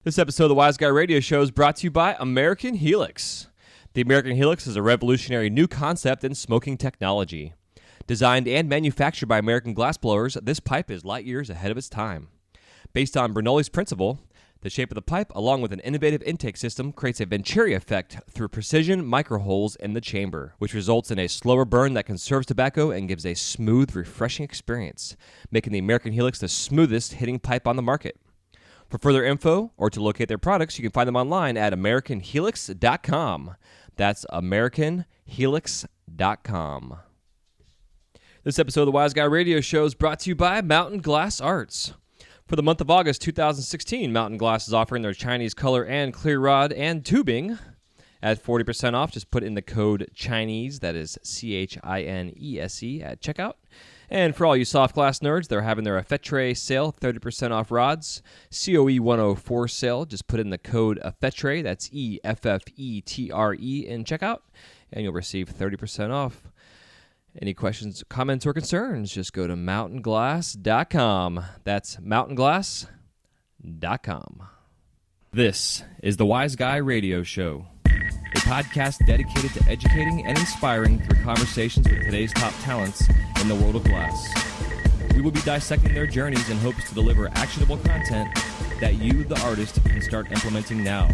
This episode of the Wise Guy Radio Show is brought to you by American Helix. The American Helix is a revolutionary new concept in smoking technology. Designed and manufactured by American glassblowers, this pipe is light years ahead of its time. Based on Bernoulli's principle, the shape of the pipe, along with an innovative intake system, creates a Venturi effect through precision micro-holes in the chamber, which results in a slower burn that conserves tobacco and gives a smooth, refreshing experience, making the American Helix the smoothest hitting pipe on the market. For further info or to locate their products, you can find them online at AmericanHelix.com. That's AmericanHelix.com. This episode of the Wise Guy Radio Show is brought to you by Mountain Glass Arts. For the month of August 2016, Mountain Glass is offering their Chinese color and clear rod and tubing at 40% off. Just put in the code CHINESE, that is CHINESE, at checkout. And for all you soft glass nerds, they're having their Effetre sale, 30% off rods. COE 104 sale, just put in the code Effetre, that's EFFETRE, in checkout, and you'll receive 30% off. Any questions, comments, or concerns, just go to mountainglass.com. That's mountainglass.com. This is the Wise Guy Radio Show, a podcast dedicated to educating and inspiring through conversations with today's top talents in the world of glass. We will be dissecting their journeys in hopes to deliver actionable content that you, the artist, can start implementing now,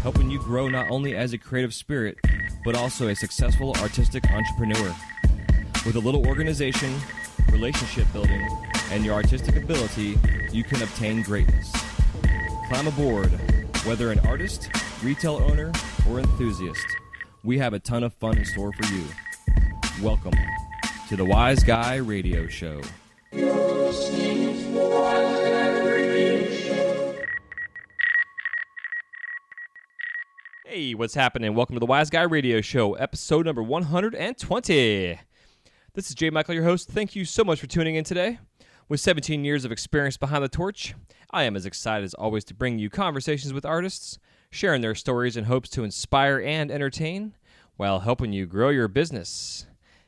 helping you grow not only as a creative spirit, but also a successful artistic entrepreneur. With a little organization, relationship building, and your artistic ability, you can obtain greatness. Climb aboard, whether an artist, retail owner, or enthusiast. We have a ton of fun in store for you. Welcome to the Wise Guy Radio Show. Hey, what's happening? Welcome to the Wise Guy Radio Show, episode number 120. This is Jay Michael, your host. Thank you so much for tuning in today. With 17 years of experience behind the torch, I am as excited as always to bring you conversations with artists, sharing their stories in hopes to inspire and entertain while helping you grow your business.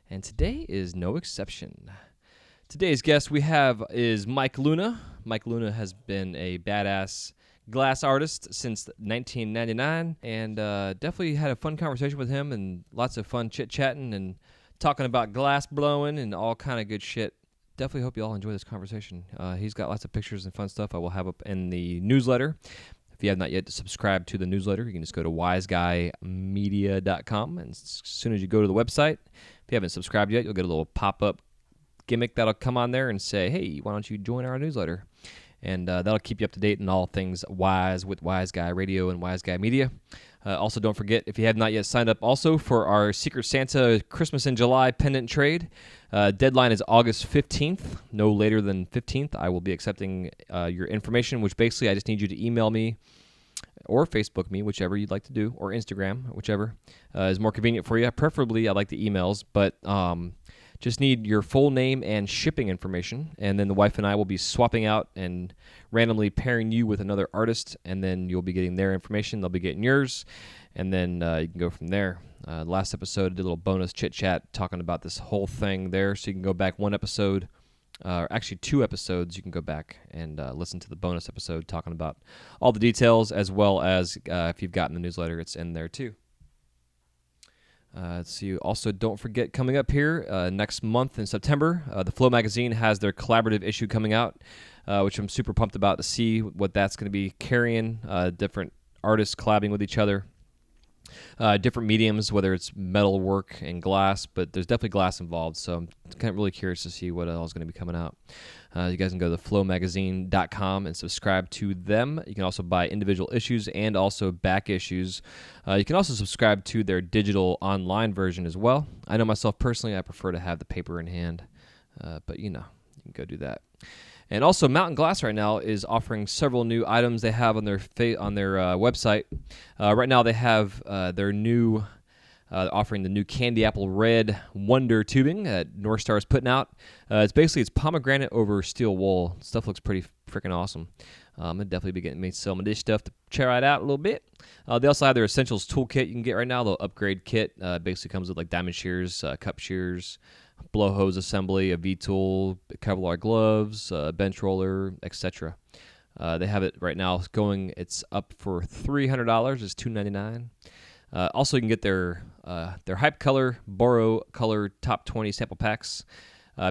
And today is no exception. Today's guest we have is Mike Luna. Mike Luna has been a badass glass artist since 1999, and definitely had a fun conversation with him and lots of fun chit-chatting and talking about glass blowing and all kind of good shit. Definitely hope you all enjoy this conversation. He's got lots of pictures and fun stuff I will have up in the newsletter. If you have not yet subscribed to the newsletter, you can just go to wiseguymedia.com, and as soon as you go to the website, if you haven't subscribed yet, you'll get a little pop-up gimmick that'll come on there and say, hey, why don't you join our newsletter? And that'll keep you up to date in all things Wise with Wise Guy Radio and Wise Guy Media. Also, don't forget, if you have not yet signed up also for our Secret Santa Christmas in July pendant trade, deadline is August 15th, no later than 15th. I will be accepting your information, which basically I just need you to email me or Facebook me, whichever you'd like to do, or Instagram, whichever is more convenient for you. Preferably, I like the emails, but just need your full name and shipping information, and then the wife and I will be swapping out and randomly pairing you with another artist, and then you'll be getting their information, they'll be getting yours, and then you can go from there. Last episode, I did a little bonus chit-chat talking about this whole thing there, so you can go back one episode, or actually 2 episodes, you can go back and listen to the bonus episode talking about all the details, as well as if you've gotten the newsletter, it's in there too. So you also don't forget, coming up here next month in September, the Flow magazine has their collaborative issue coming out, which I'm super pumped about to see what that's going to be carrying, different artists collabing with each other, different mediums, whether it's metal work and glass, but there's definitely glass involved, so I'm kind of really curious to see what else is going to be coming out. You guys can go to flowmagazine.com and subscribe to them. You can also buy individual issues and also back issues. You can also subscribe to their digital online version as well. I know myself personally, I prefer to have the paper in hand, but you can go do that. And also, Mountain Glass right now is offering several new items they have on their website. Right now, they have their new offering the new Candy Apple Red Wonder tubing that North Star is putting out. It's pomegranate over steel wool. Stuff looks pretty freaking awesome. I'll definitely be getting me some of this stuff to try it out a little bit. They also have their Essentials Toolkit you can get right now, the upgrade kit. Basically comes with like diamond shears, cup shears, blow hose assembly, a V-tool, Kevlar gloves, bench roller, etc. They have it right now going. It's up for $300. It's $299. Also, you can get their Hype Color Boro Color Top 20 sample packs.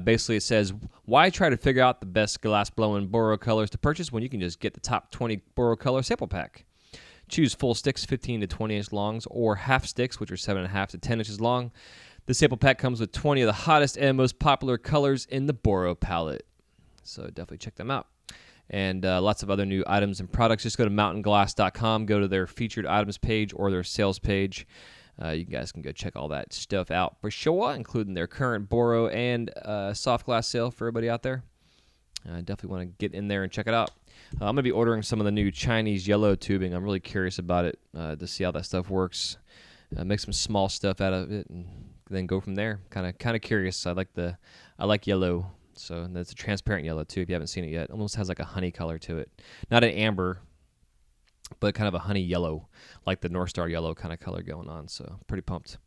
Basically, it says, why try to figure out the best glass-blowing Boro colors to purchase when you can just get the top 20 Boro Color sample pack? Choose full sticks, 15 to 20-inch longs, or half sticks, which are 7.5 to 10 inches long. The sample pack comes with 20 of the hottest and most popular colors in the Boro palette. So definitely check them out. And lots of other new items and products. Just go to mountainglass.com, go to their featured items page or their sales page. You guys can go check all that stuff out for sure, including their current Boro and soft glass sale for everybody out there. Definitely want to get in there and check it out. I'm going to be ordering some of the new Chinese yellow tubing. I'm really curious about it to see how that stuff works. Make some small stuff out of it and then go from there. Kind of curious. I like yellow. So that's a transparent yellow too. If you haven't seen it yet, almost has like a honey color to it. Not an amber, but kind of a honey yellow, like the North Star yellow kind of color going on. So pretty pumped.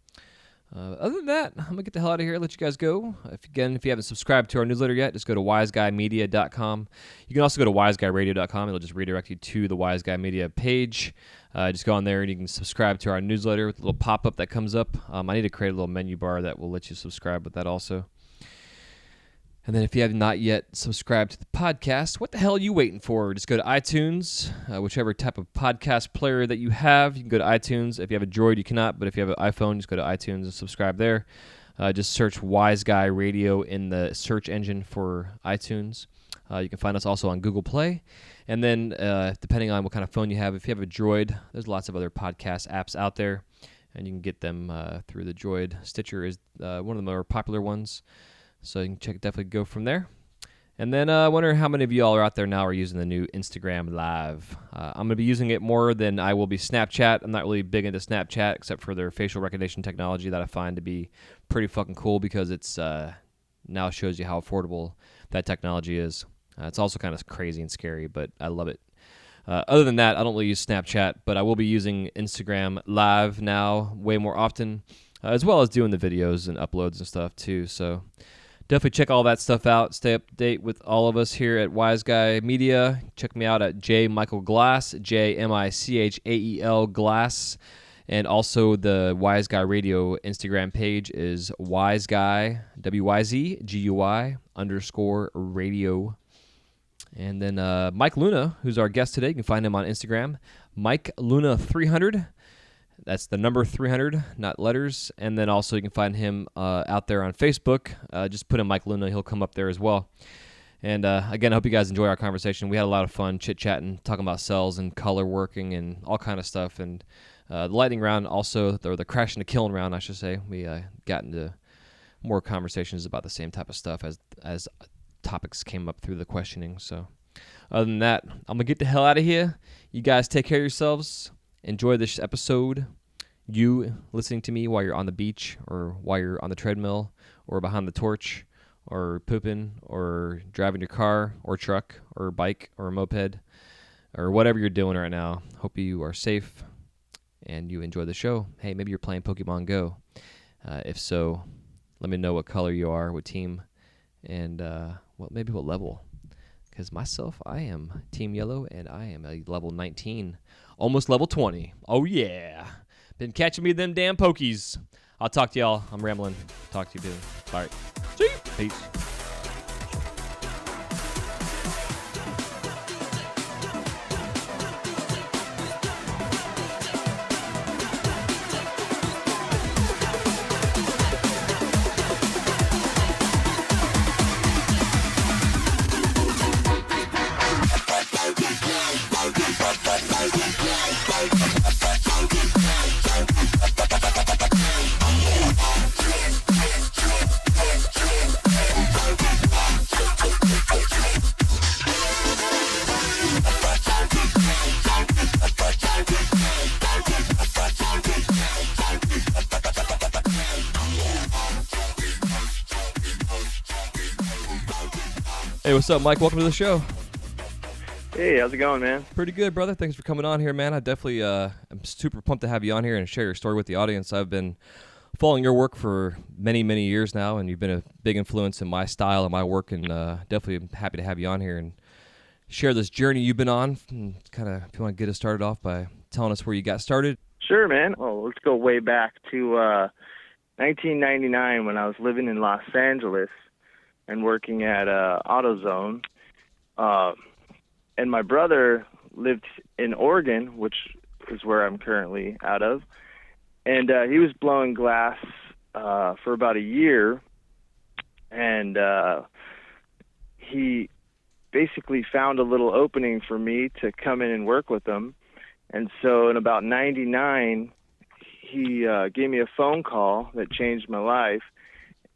Other than that, I'm gonna get the hell out of here. Let you guys go. If you haven't subscribed to our newsletter yet, just go to wiseguymedia.com. You can also go to wiseguyradio.com. It'll just redirect you to the Wise Guy Media page. Just go on there and you can subscribe to our newsletter with a little pop-up that comes up. I need to create a little menu bar that will let you subscribe with that also. And then if you have not yet subscribed to the podcast, what the hell are you waiting for? Just go to iTunes, whichever type of podcast player that you have. You can go to iTunes. If you have a Droid, you cannot. But if you have an iPhone, just go to iTunes and subscribe there. Just search Wise Guy Radio in the search engine for iTunes. You can find us also on Google Play. And then depending on what kind of phone you have, if you have a Droid, there's lots of other podcast apps out there. And you can get them through the Droid. Stitcher is one of the more popular ones. So you can definitely go from there. And then I wonder how many of you all are out there now are using the new Instagram Live. I'm going to be using it more than I will be Snapchat. I'm not really big into Snapchat except for their facial recognition technology that I find to be pretty fucking cool because it's now shows you how affordable that technology is. It's also kind of crazy and scary, but I love it. Other than that, I don't really use Snapchat, but I will be using Instagram Live now way more often, as well as doing the videos and uploads and stuff too. So definitely check all that stuff out. Stay up to date with all of us here at Wise Guy Media. Check me out at jmichaelglass, JMICHAEL Glass. And also the Wise Guy Radio Instagram page is Wise Guy, WYZGUI _radio. And then Mike Luna, who's our guest today, you can find him on Instagram, Mike Luna 300. That's the number 300, not letters. And then also you can find him out there on Facebook. Just put in Mike Luna. He'll come up there as well. And again, I hope you guys enjoy our conversation. We had a lot of fun chit-chatting, talking about cells and color working and all kind of stuff. And the lightning round also, or the crash and the killing round, I should say, we got into more conversations about the same type of stuff as topics came up through the questioning. So other than that, I'm going to get the hell out of here. You guys take care of yourselves. Enjoy this episode. You listening to me while you're on the beach or while you're on the treadmill or behind the torch or pooping or driving your car or truck or bike or moped or whatever you're doing right now. Hope you are safe and you enjoy the show. Hey, maybe you're playing Pokemon Go. If so, let me know what color you are, what team, and maybe what level. Because myself, I am Team Yellow, and I am a level 19, almost level 20. Oh, yeah. Been catching me them damn Pokies. I'll talk to y'all. I'm rambling. Talk to you soon. All right. See you. Peace. Hey, what's up, Mike? Welcome to the show. Hey, how's it going, man? Pretty good, brother. Thanks for coming on here, man. I definitely I'm super pumped to have you on here and share your story with the audience. I've been following your work for many, many years now, and you've been a big influence in my style and my work, and definitely happy to have you on here and share this journey you've been on. Kind of, if you want to get us started off by telling us where you got started. Sure, man. Well, let's go way back to 1999 when I was living in Los Angeles and working at AutoZone. And my brother lived in Oregon, which is where I'm currently out of. And he was blowing glass for about a year. And he basically found a little opening for me to come in and work with him. And so in about 99, he gave me a phone call that changed my life.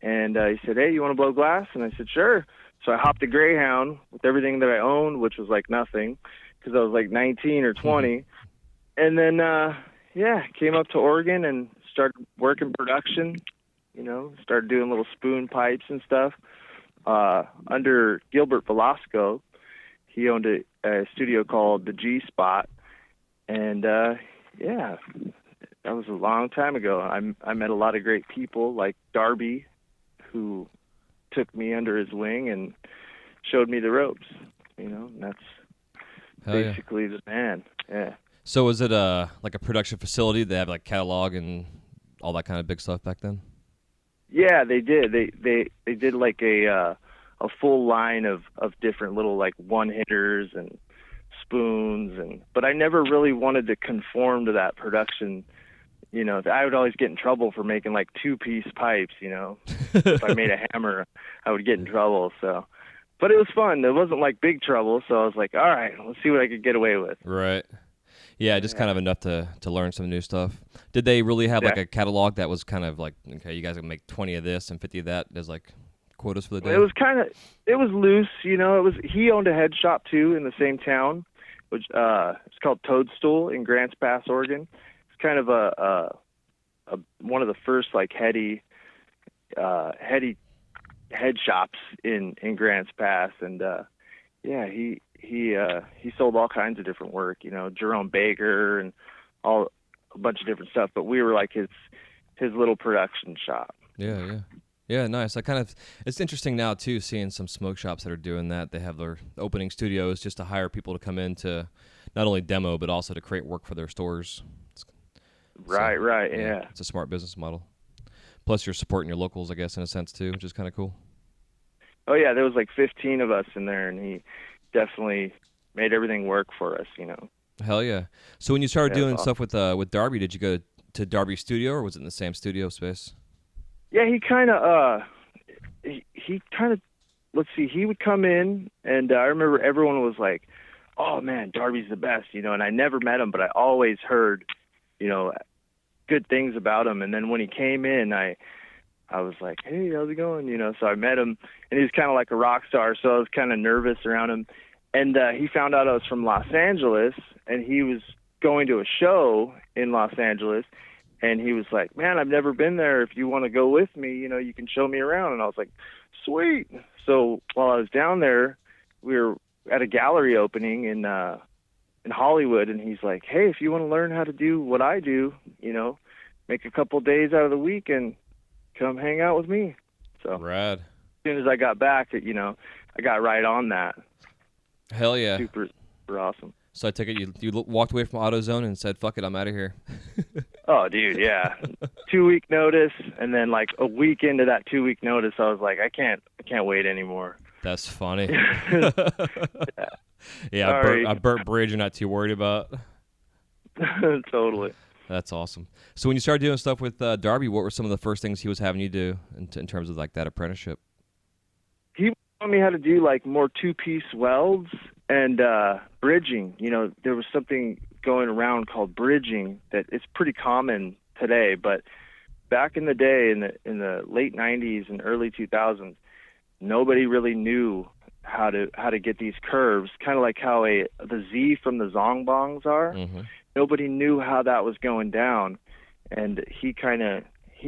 And he said, "Hey, you want to blow glass?" And I said, "Sure." So I hopped a Greyhound with everything that I owned, which was like nothing because I was like 19 or 20. And then, came up to Oregon and started working production, started doing little spoon pipes and stuff under Gilbert Velasco. He owned a studio called the G Spot. And, that was a long time ago. I met a lot of great people like Darby, who took me under his wing and showed me the ropes, and that's basically the man. Yeah. So was it like a production facility? They have like catalog and all that kind of big stuff back then? Yeah, they did. They did like a full line of different little like one hitters and spoons but I never really wanted to conform to that production. I would always get in trouble for making like 2-piece pipes, If I made a hammer, I would get in trouble. So, but it was fun. It wasn't like big trouble. So I was like, all right, let's see what I could get away with. Right. Yeah, just kind of enough to learn some new stuff. Did they really have like a catalog that was kind of like, okay, you guys can make 20 of this and 50 of that as like quotas for the day? It was loose, he owned a head shop too in the same town, which it's called Toadstool in Grants Pass, Oregon. It's kind of a one of the first like heady head shops in Grants Pass, and he sold all kinds of different work, Jerome Baker and a bunch of different stuff, but we were like his little production shop. Yeah, nice. It's interesting now too, seeing some smoke shops that are doing that. They have their opening studios just to hire people to come in to not only demo but also to create work for their stores. Right, yeah. It's a smart business model. Plus you're supporting your locals, I guess, in a sense too, which is kind of cool. Oh yeah, there was like 15 of us in there, and he definitely made everything work for us, Hell yeah. So when you started doing awesome. stuff with Darby, did you go to Darby's studio or was it in the same studio space? Yeah, he kind of he would come in, and I remember everyone was like, "Oh man, Darby's the best," and I never met him, but I always heard, good things about him. And then when he came in, I was like, "Hey, how's it going?" So I met him, and he was kind of like a rock star, so I was kind of nervous around him. And he found out I was from Los Angeles, and he was going to a show in Los Angeles. And he was like, "Man, I've never been there. If you want to go with me, you can show me around." And I was like, "Sweet." So while I was down there, we were at a gallery opening in Hollywood, and he's like, "Hey, if you want to learn how to do what I do, make a couple days out of the week and come hang out with me." So rad. As soon as I got back, I got right on that. Hell yeah. Super awesome. So I take it you walked away from AutoZone and said, "Fuck it, I'm out of here." Oh, dude, yeah. 2-week notice, and then like a week into that 2-week notice, I was like, I can't wait anymore. That's funny. Yeah, I burnt bridge. You're not too worried about. Totally. That's awesome. So when you started doing stuff with Darby, what were some of the first things he was having you do in terms of like that apprenticeship? He taught me how to do like more 2-piece welds and bridging. There was something going around called bridging that it's pretty common today, but back in the day, in the late 90s and early 2000s, nobody really knew how to get these curves, kind of like how the Z from the zongbongs are. Mm-hmm. Nobody knew how that was going down, and he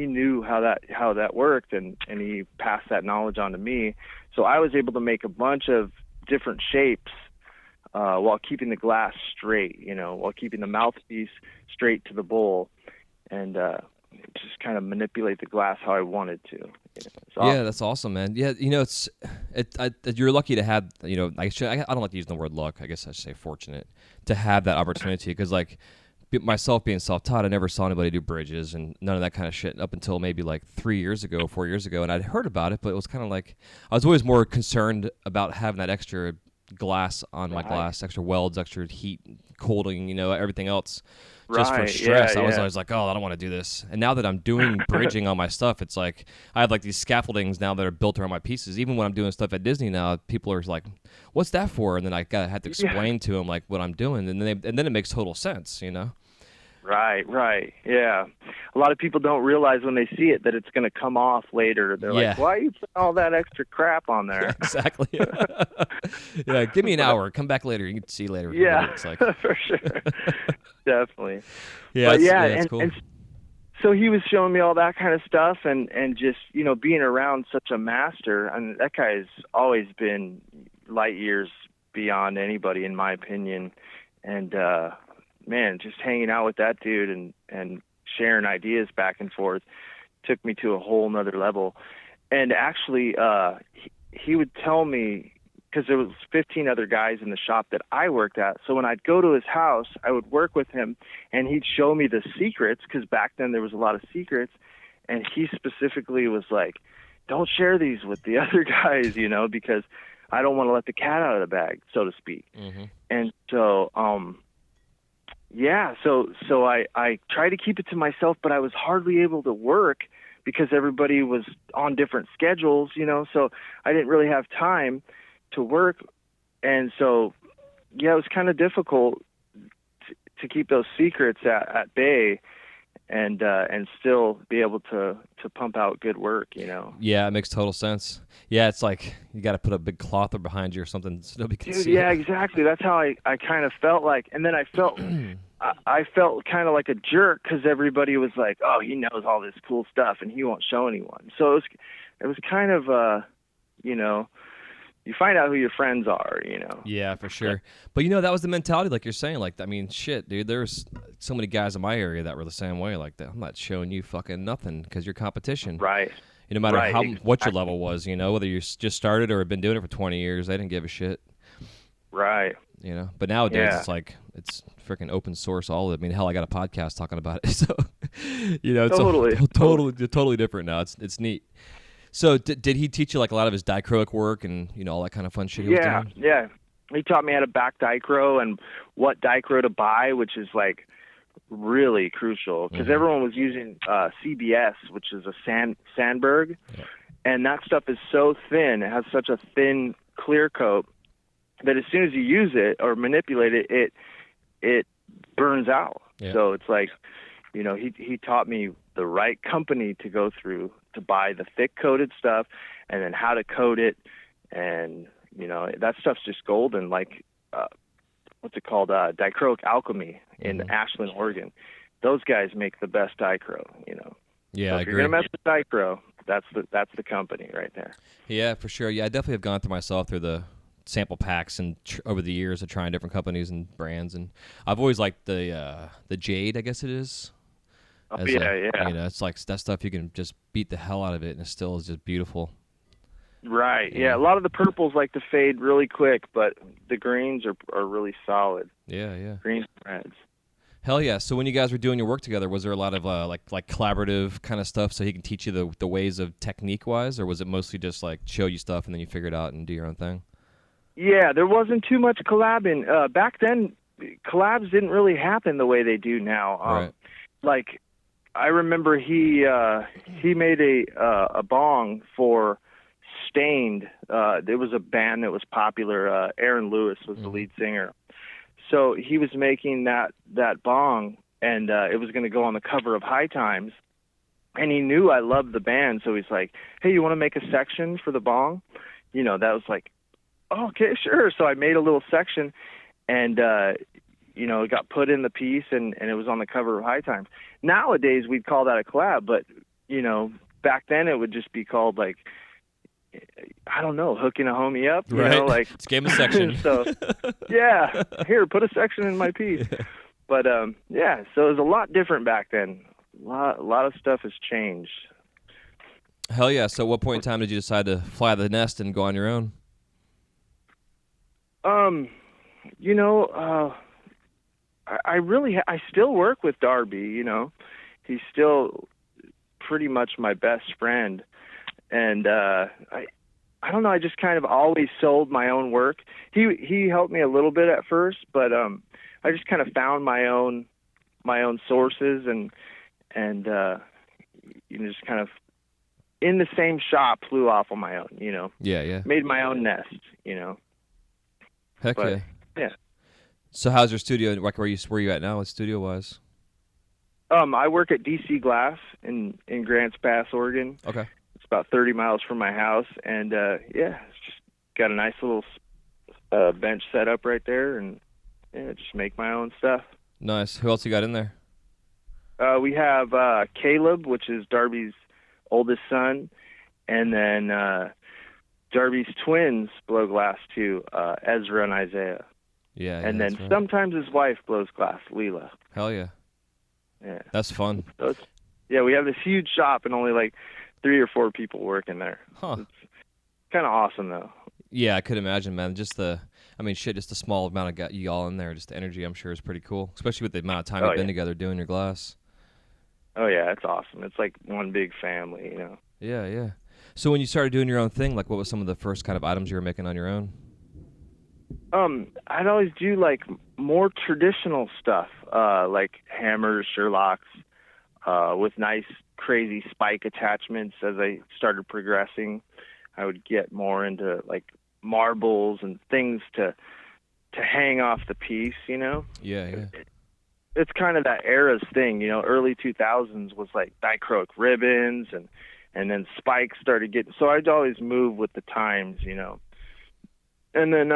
knew how that worked, and he passed that knowledge on to me. So I was able to make a bunch of different shapes while keeping the glass straight, while keeping the mouthpiece straight to the bowl. And just kind of manipulate the glass how I wanted to. Yeah, that's awesome, man. Yeah, you're lucky to have, I don't like to use the word luck. I guess I should say fortunate to have that opportunity, because like myself being self-taught, I never saw anybody do bridges and none of that kind of shit up until maybe like 4 years ago, and I'd heard about it, but it was kind of like I was always more concerned about having that extra glass on my glass, extra welds, extra heat, cooling, everything else. Just for stress, I was always like, oh, I don't want to do this. And now that I'm doing bridging on my stuff, it's like I have like these scaffoldings now that are built around my pieces. Even when I'm doing stuff at Disney now, people are like, "What's that for?" And then I had to explain to them like what I'm doing, and then it makes total sense, Right. Yeah. A lot of people don't realize when they see it that it's going to come off later. They're like, why are you putting all that extra crap on there? Exactly. Yeah, give me an hour. Come back later. You can see later. Yeah, it's like. For sure. Definitely. Yeah, it's cool. And so he was showing me all that kind of stuff, and just, being around such a master. And that guy has always been light years beyond anybody, in my opinion. And, man, just hanging out with that dude and sharing ideas back and forth took me to a whole nother level. And actually, he would tell me, because there was 15 other guys in the shop that I worked at. So when I'd go to his house, I would work with him, and he'd show me the secrets, because back then there was a lot of secrets. And he specifically was like, don't share these with the other guys, because I don't want to let the cat out of the bag, so to speak. Mm-hmm. And so, so I tried to keep it to myself, but I was hardly able to work because everybody was on different schedules, so I didn't really have time to work. And so, it was kind of difficult to keep those secrets at bay and still be able to pump out good work, Yeah, it makes total sense. Yeah, it's like you got to put a big clother behind you or something so nobody can see it. it. Exactly. That's how I kind of felt like. And then I felt I felt kind of like a jerk because everybody was like, oh, he knows all this cool stuff and he won't show anyone. So it was kind of, you find out who your friends are, Yeah, for sure. But, that was the mentality, like you're saying. Like, I mean, shit, dude, there's so many guys in my area that were the same way. Like, I'm not showing you fucking nothing because you're competition. Right. No matter what your level was, whether you just started or have been doing it for 20 years, they didn't give a shit. Right. But nowadays it's like, it's freaking open source, all of it. I mean, hell, I got a podcast talking about it. So, it's totally different now. It's neat. So did he teach you like a lot of his dichroic work and all that kind of fun shit he was doing? Yeah. He taught me how to back dichro and what dichro to buy, which is like really crucial because everyone was using CBS, which is a Sandberg, and that stuff is so thin. It has such a thin clear coat that as soon as you use it or manipulate it, it burns out. Yeah. So it's like, he taught me the right company to go through to buy the thick coated stuff and then how to coat it. And, that stuff's just golden. Like, what's it called? Dichroic Alchemy in Ashland, Oregon. Those guys make the best dichro, Yeah, so I if agree. you're going to mess with dichro, that's the company right there. Yeah, for sure. Yeah, I definitely have gone through myself through the sample packs and over the years of trying different companies and brands, and I've always liked the Jade, I guess it is. It's like that stuff you can just beat the hell out of it, and it still is just beautiful. Right. Yeah. A lot of the purples like to fade really quick, but the greens are really solid. Yeah. Greens and reds. Hell yeah. So when you guys were doing your work together, was there a lot of like collaborative kind of stuff so he can teach you the ways of technique wise, or was it mostly just like show you stuff and then you figure it out and do your own thing? Yeah, there wasn't too much collabing. Back then, collabs didn't really happen the way they do now. Right. Like, I remember he made a bong for Stained. There was a band that was popular. Aaron Lewis was the lead singer. So he was making that bong, and it was going to go on the cover of High Times. And he knew I loved the band, so he's like, hey, you want to make a section for the bong? That was like, oh, okay, sure. So I made a little section, and it got put in the piece, and it was on the cover of High Times. Nowadays, we'd call that a collab, but, back then it would just be called, like, I don't know, hooking a homie up, like it's game of section. So, yeah, here, put a section in my piece. Yeah. But, so it was a lot different back then. A lot of stuff has changed. Hell yeah. So, what point in time did you decide to fly the nest and go on your own? You know, I still work with Darby. You know, he's still pretty much my best friend, and I don't know. I just kind of always sold my own work. He helped me a little bit at first, but I just kind of found my own sources and you know, just kind of in the same shop flew off on my own. You know, Yeah. made my own nest. You know, Heck but, yeah. yeah. So, how's your studio? Like, where you at now? What studio wise? I work at DC Glass in Grants Pass, Oregon. Okay. It's about 30 miles from my house, and yeah, it's just got a nice little bench set up right there, and yeah, just make my own stuff. Nice. Who else you got in there? We have Caleb, which is Darby's oldest son, and then Darby's twins blow glass too, Ezra and Isaiah. Yeah. And then right. sometimes his wife blows glass, Leela. Hell yeah. Yeah. That's fun. So yeah, we have this huge shop and only like 3 or 4 people working there. Huh. It's kind of awesome though. Yeah, I could imagine, man. Just just the small amount of you all in there, just the energy, I'm sure, is pretty cool, especially with the amount of time you've been together doing your glass. Oh yeah, it's awesome. It's like one big family, you know. Yeah. So when you started doing your own thing, like, what was some of the first kind of items you were making on your own? I'd always do like more traditional stuff, like hammers, Sherlocks, with nice, crazy spike attachments. As I started progressing, I would get more into like marbles and things to hang off the piece, you know? Yeah. It's kind of that era's thing, you know. Early 2000s was like dichroic ribbons, and then spikes started getting. So I'd always move with the times, you know. And then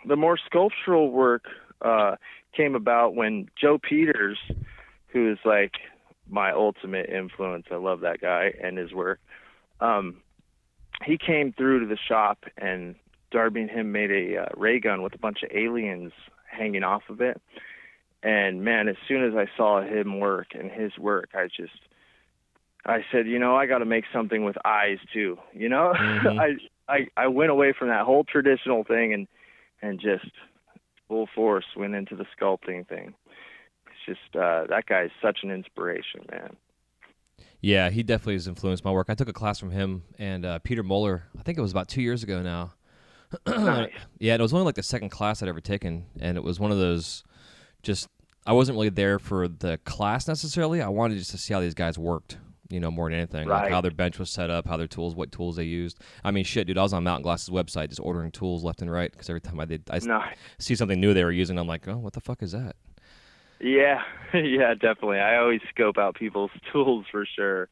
the more sculptural work came about when Joe Peters, who is like my ultimate influence, I love that guy and his work. He came through to the shop, and Darby and him made a ray gun with a bunch of aliens hanging off of it. And man, as soon as I saw him work and his work, I said, you know, I got to make something with eyes too. You know, I went away from that whole traditional thing and just full force went into the sculpting thing. It's just that guy is such an inspiration, man. Yeah, he definitely has influenced my work. I took a class from him and Peter Moeller. I think it was about 2 years ago now. Nice. Yeah, and it was only like the second class I'd ever taken, and it was one of those. I wasn't really there for the class necessarily. I wanted just to see how these guys worked, you know, more than anything. Right. Like how their bench was set up, how their tools, what tools they used. I mean, shit, dude, I was on Mountain Glass's website just ordering tools left and right because every time I see something new they were using, I'm like, oh, what the fuck is that? Yeah, yeah, definitely. I always scope out people's tools for sure.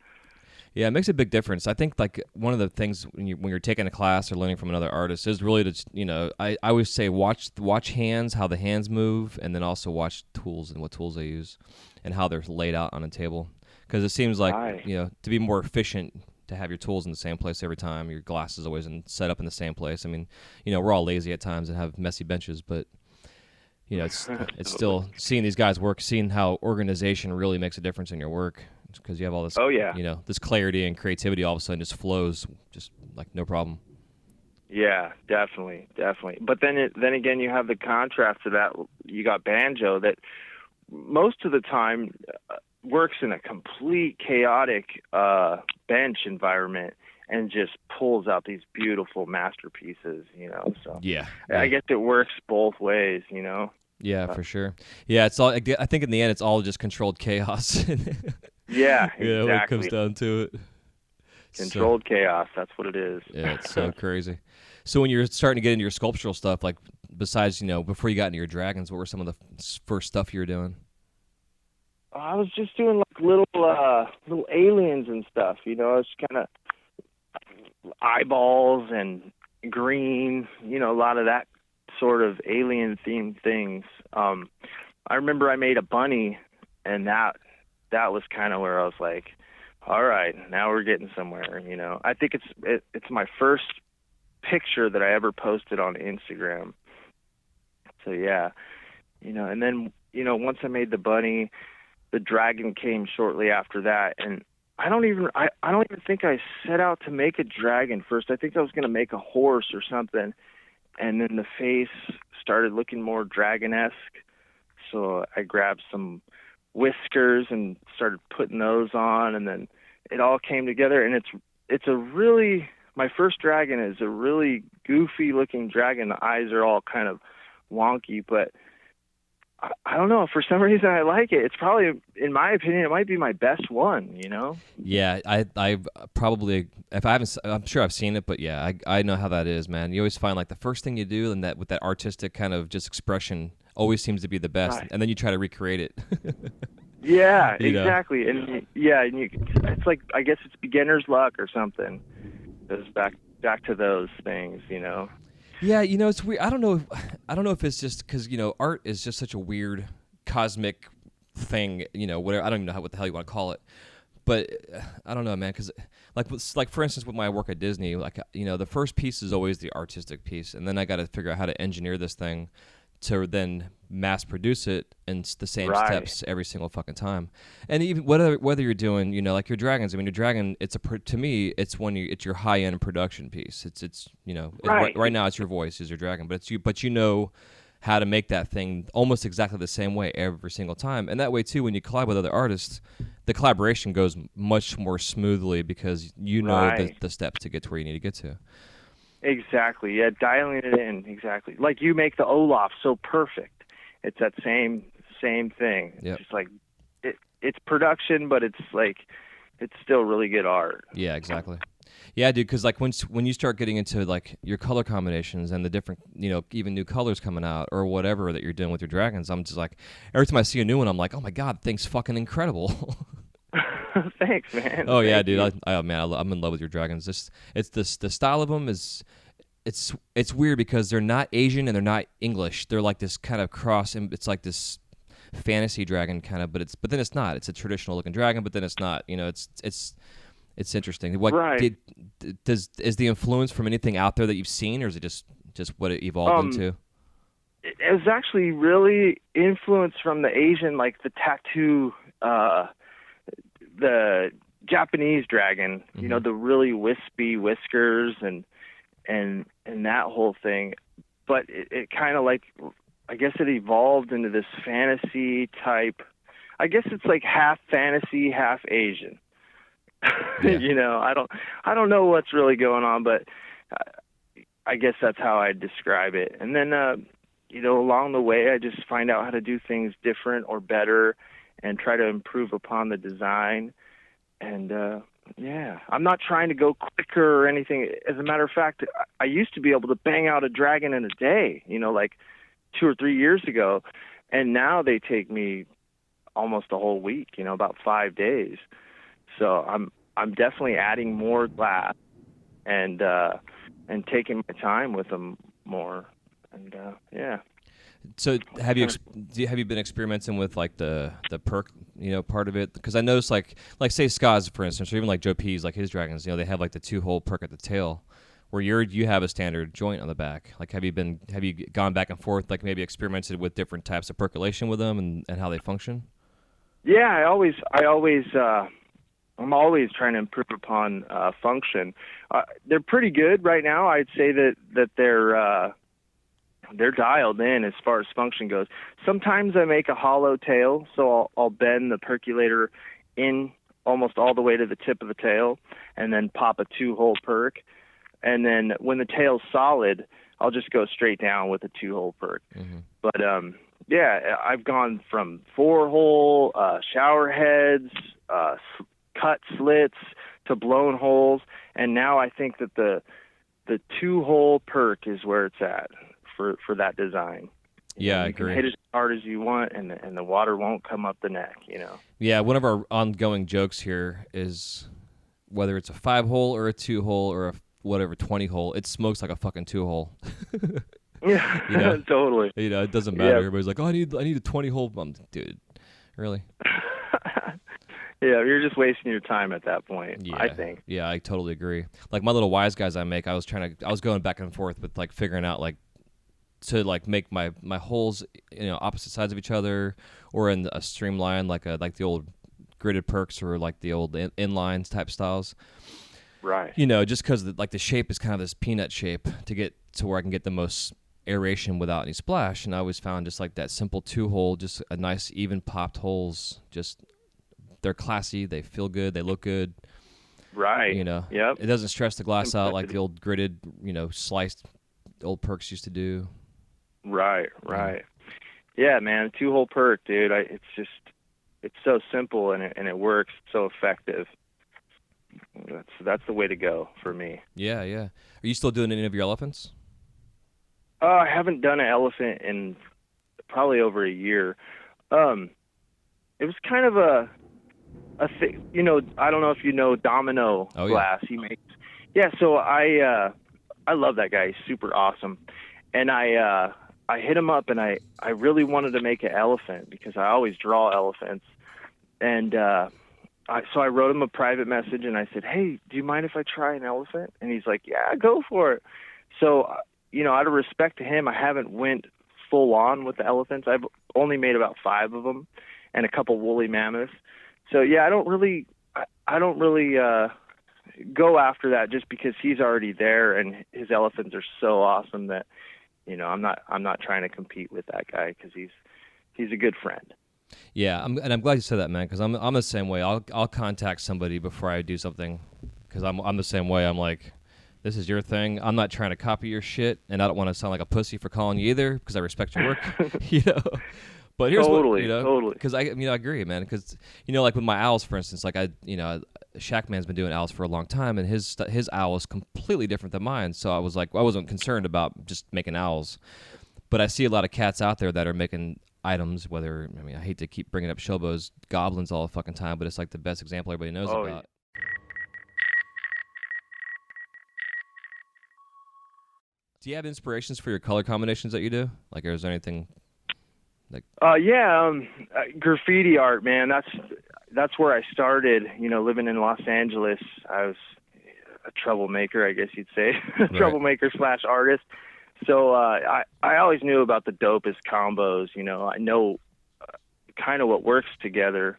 Yeah, it makes a big difference. I think like one of the things when you're taking a class or learning from another artist is really to, you know, I always say watch hands, how the hands move, and then also watch tools and what tools they use and how they're laid out on a table. Because it seems like, you know, to be more efficient, to have your tools in the same place every time, your glass is always set up in the same place. I mean, you know, we're all lazy at times and have messy benches, but you know, it's still seeing these guys work, seeing how organization really makes a difference in your work. Because you have all this, you know, this clarity and creativity all of a sudden just flows, just like no problem. Yeah, definitely. But then again, you have the contrast to that. You got banjo that most of the time works in a complete chaotic bench environment and just pulls out these beautiful masterpieces, you know. So yeah. I guess it works both ways, you know. Yeah, for sure. Yeah, it's all. I think in the end, it's all just controlled chaos. Yeah, exactly. Yeah, when it comes down to it. Controlled chaos, that's what it is. Yeah, it's so crazy. So when you're starting to get into your sculptural stuff, like besides, you know, before you got into your dragons, what were some of the first stuff you were doing? I was just doing like little aliens and stuff, you know. It's kind of eyeballs and green, you know, a lot of that sort of alien themed things. I remember I made a bunny, and that was kind of where I was like, all right, now we're getting somewhere, you know. I think it's my first picture that I ever posted on Instagram. So yeah, you know, and then, you know, once I made the bunny, the dragon came shortly after that. And I don't even think I set out to make a dragon first. I think I was going to make a horse or something. And then the face started looking more dragon-esque. So I grabbed some whiskers and started putting those on, and then it all came together. And it's a really, my first dragon is a really goofy looking dragon. The eyes are all kind of wonky, but I don't know. For some reason, I like it. It's probably, in my opinion, it might be my best one. You know? Yeah, I probably, if I haven't, I'm sure I've seen it, but yeah, I know how that is, man. You always find like the first thing you do, and that with that artistic kind of just expression, always seems to be the best, Right. and then you try to recreate it. Yeah, You know? exactly. And yeah, and it's like, I guess it's beginner's luck or something. Goes back to those things, you know. Yeah, you know, it's weird. I don't know if it's just because, you know, art is just such a weird cosmic thing, you know, whatever. I don't even know what the hell you want to call it. But I don't know, man, because like for instance, with my work at Disney, like, you know, the first piece is always the artistic piece, and then I got to figure out how to engineer this thing to then mass produce it in the same Right. steps every single fucking time. And even whether you're doing, you know, like your dragons. I mean, your dragon, to me, it's it's your high end production piece. It's you know, Right. right now it's your voice is your dragon, but you know how to make that thing almost exactly the same way every single time. And that way too, when you collab with other artists, the collaboration goes much more smoothly because you know Right. the steps to get to where you need to get to. Exactly. Yeah, dialing it in. Exactly. Like you make the Olaf so perfect. It's that same thing. It's Yep. just like it's production, but it's like it's still really good art. Yeah, exactly. Yeah, dude, because like when you start getting into like your color combinations and the different, you know, even new colors coming out or whatever that you're doing with your dragons, I'm just like, every time I see a new one, I'm like, oh my god, thing's fucking incredible. Thanks, man. Oh yeah, Thank dude. you. I'm in love with your dragons. It's the style of them is it's weird because they're not Asian and they're not English. They're like this kind of cross, and it's like this fantasy dragon kind of, but then it's not. It's a traditional looking dragon, but then it's not. You know, it's interesting. What Right. is the influence from anything out there that you've seen, or is it just what it evolved into? It was actually really influenced from the Asian, like the tattoo, the Japanese dragon. You know, the really wispy whiskers and that whole thing. But it kind of like, I guess it evolved into this fantasy type. I guess it's like half fantasy, half Asian. Yeah. You know, I don't know what's really going on, but I guess that's how I describe it. And then, you know, along the way, I just find out how to do things different or better and try to improve upon the design. And, yeah, I'm not trying to go quicker or anything. As a matter of fact, I used to be able to bang out a dragon in a day, you know, like 2 or 3 years ago. And now they take me almost a whole week, you know, about 5 days. So I'm definitely adding more glass and taking my time with them more. And, yeah. So have you been experimenting with like the perk, you know, part of it? Because I noticed like say Skaz, for instance, or even like Joe P's, like his dragons, you know, they have like the 2-hole perk at the tail, where you have a standard joint on the back. Like have you gone back and forth, like maybe experimented with different types of percolation with them and how they function? Yeah, I'm always trying to improve upon function. They're pretty good right now. I'd say that they're dialed in as far as function goes. Sometimes I make a hollow tail, so I'll bend the percolator in almost all the way to the tip of the tail and then pop a 2-hole perk. And then when the tail's solid, I'll just go straight down with a 2-hole perk. Mm-hmm. But yeah, I've gone from 4-hole shower heads, cut slits to blown holes, and now I think that the 2-hole perk is where it's at for that design. Yeah, I you can agree. hit it as hard as you want, and the water won't come up the neck. You know. Yeah, one of our ongoing jokes here is whether it's a 5-hole or a 2-hole or a whatever 20-hole, it smokes like a fucking 2-hole. Yeah, You know? totally. You know, it doesn't matter. Yeah. Everybody's like, oh, I need a 20-hole. Dude, really? Yeah, you're just wasting your time at that point. Yeah, I think. Yeah, I totally agree. Like my little wise guys I make, I was going back and forth with like figuring out like to like make my holes, opposite sides of each other, or in a streamline like the old gridded perks or like the old inlines type styles. Right. Just because the shape is kind of this peanut shape to get to where I can get the most aeration without any splash. And I always found just like that simple 2-hole, just a nice even popped holes. Just they're classy, they feel good, they look good. Right. Yep. It doesn't stress the glass out like the old gridded, sliced old perks used to do. Right. Yeah, man, 2-hole perk, dude. It's so simple and it works so effective. That's the way to go for me. Yeah. Are you still doing any of your elephants? I haven't done an elephant in probably over a year. It was kind of a thing, I don't know if you know Domino Glass. Yeah. He makes. Yeah, so I love that guy. He's super awesome. And I hit him up and I really wanted to make an elephant because I always draw elephants. And so I wrote him a private message and I said, "Hey, do you mind if I try an elephant?" And he's like, "Yeah, go for it." So, out of respect to him, I haven't went full on with the elephants. I've only made about 5 of them and a couple woolly mammoths. So yeah, I don't really go after that just because he's already there and his elephants are so awesome that, I'm not trying to compete with that guy because he's a good friend. Yeah, I'm glad you said that, man, because I'm the same way. I'll contact somebody before I do something because I'm the same way. I'm like, this is your thing. I'm not trying to copy your shit, and I don't want to sound like a pussy for calling you either because I respect your work, But here's totally. Because I agree, man. Because like with my owls, for instance, like Shack Man's been doing owls for a long time, and his owl is completely different than mine. So I was like, I wasn't concerned about just making owls, but I see a lot of cats out there that are making items. I hate to keep bringing up Shobo's goblins all the fucking time, but it's like the best example everybody knows about. Yeah. Do you have inspirations for your color combinations that you do? Like, is there anything? Graffiti art, man. That's where I started. Living in Los Angeles, I was a troublemaker, I guess you'd say, Right. troublemaker / artist. So I always knew about the dopest combos. I know kind of what works together,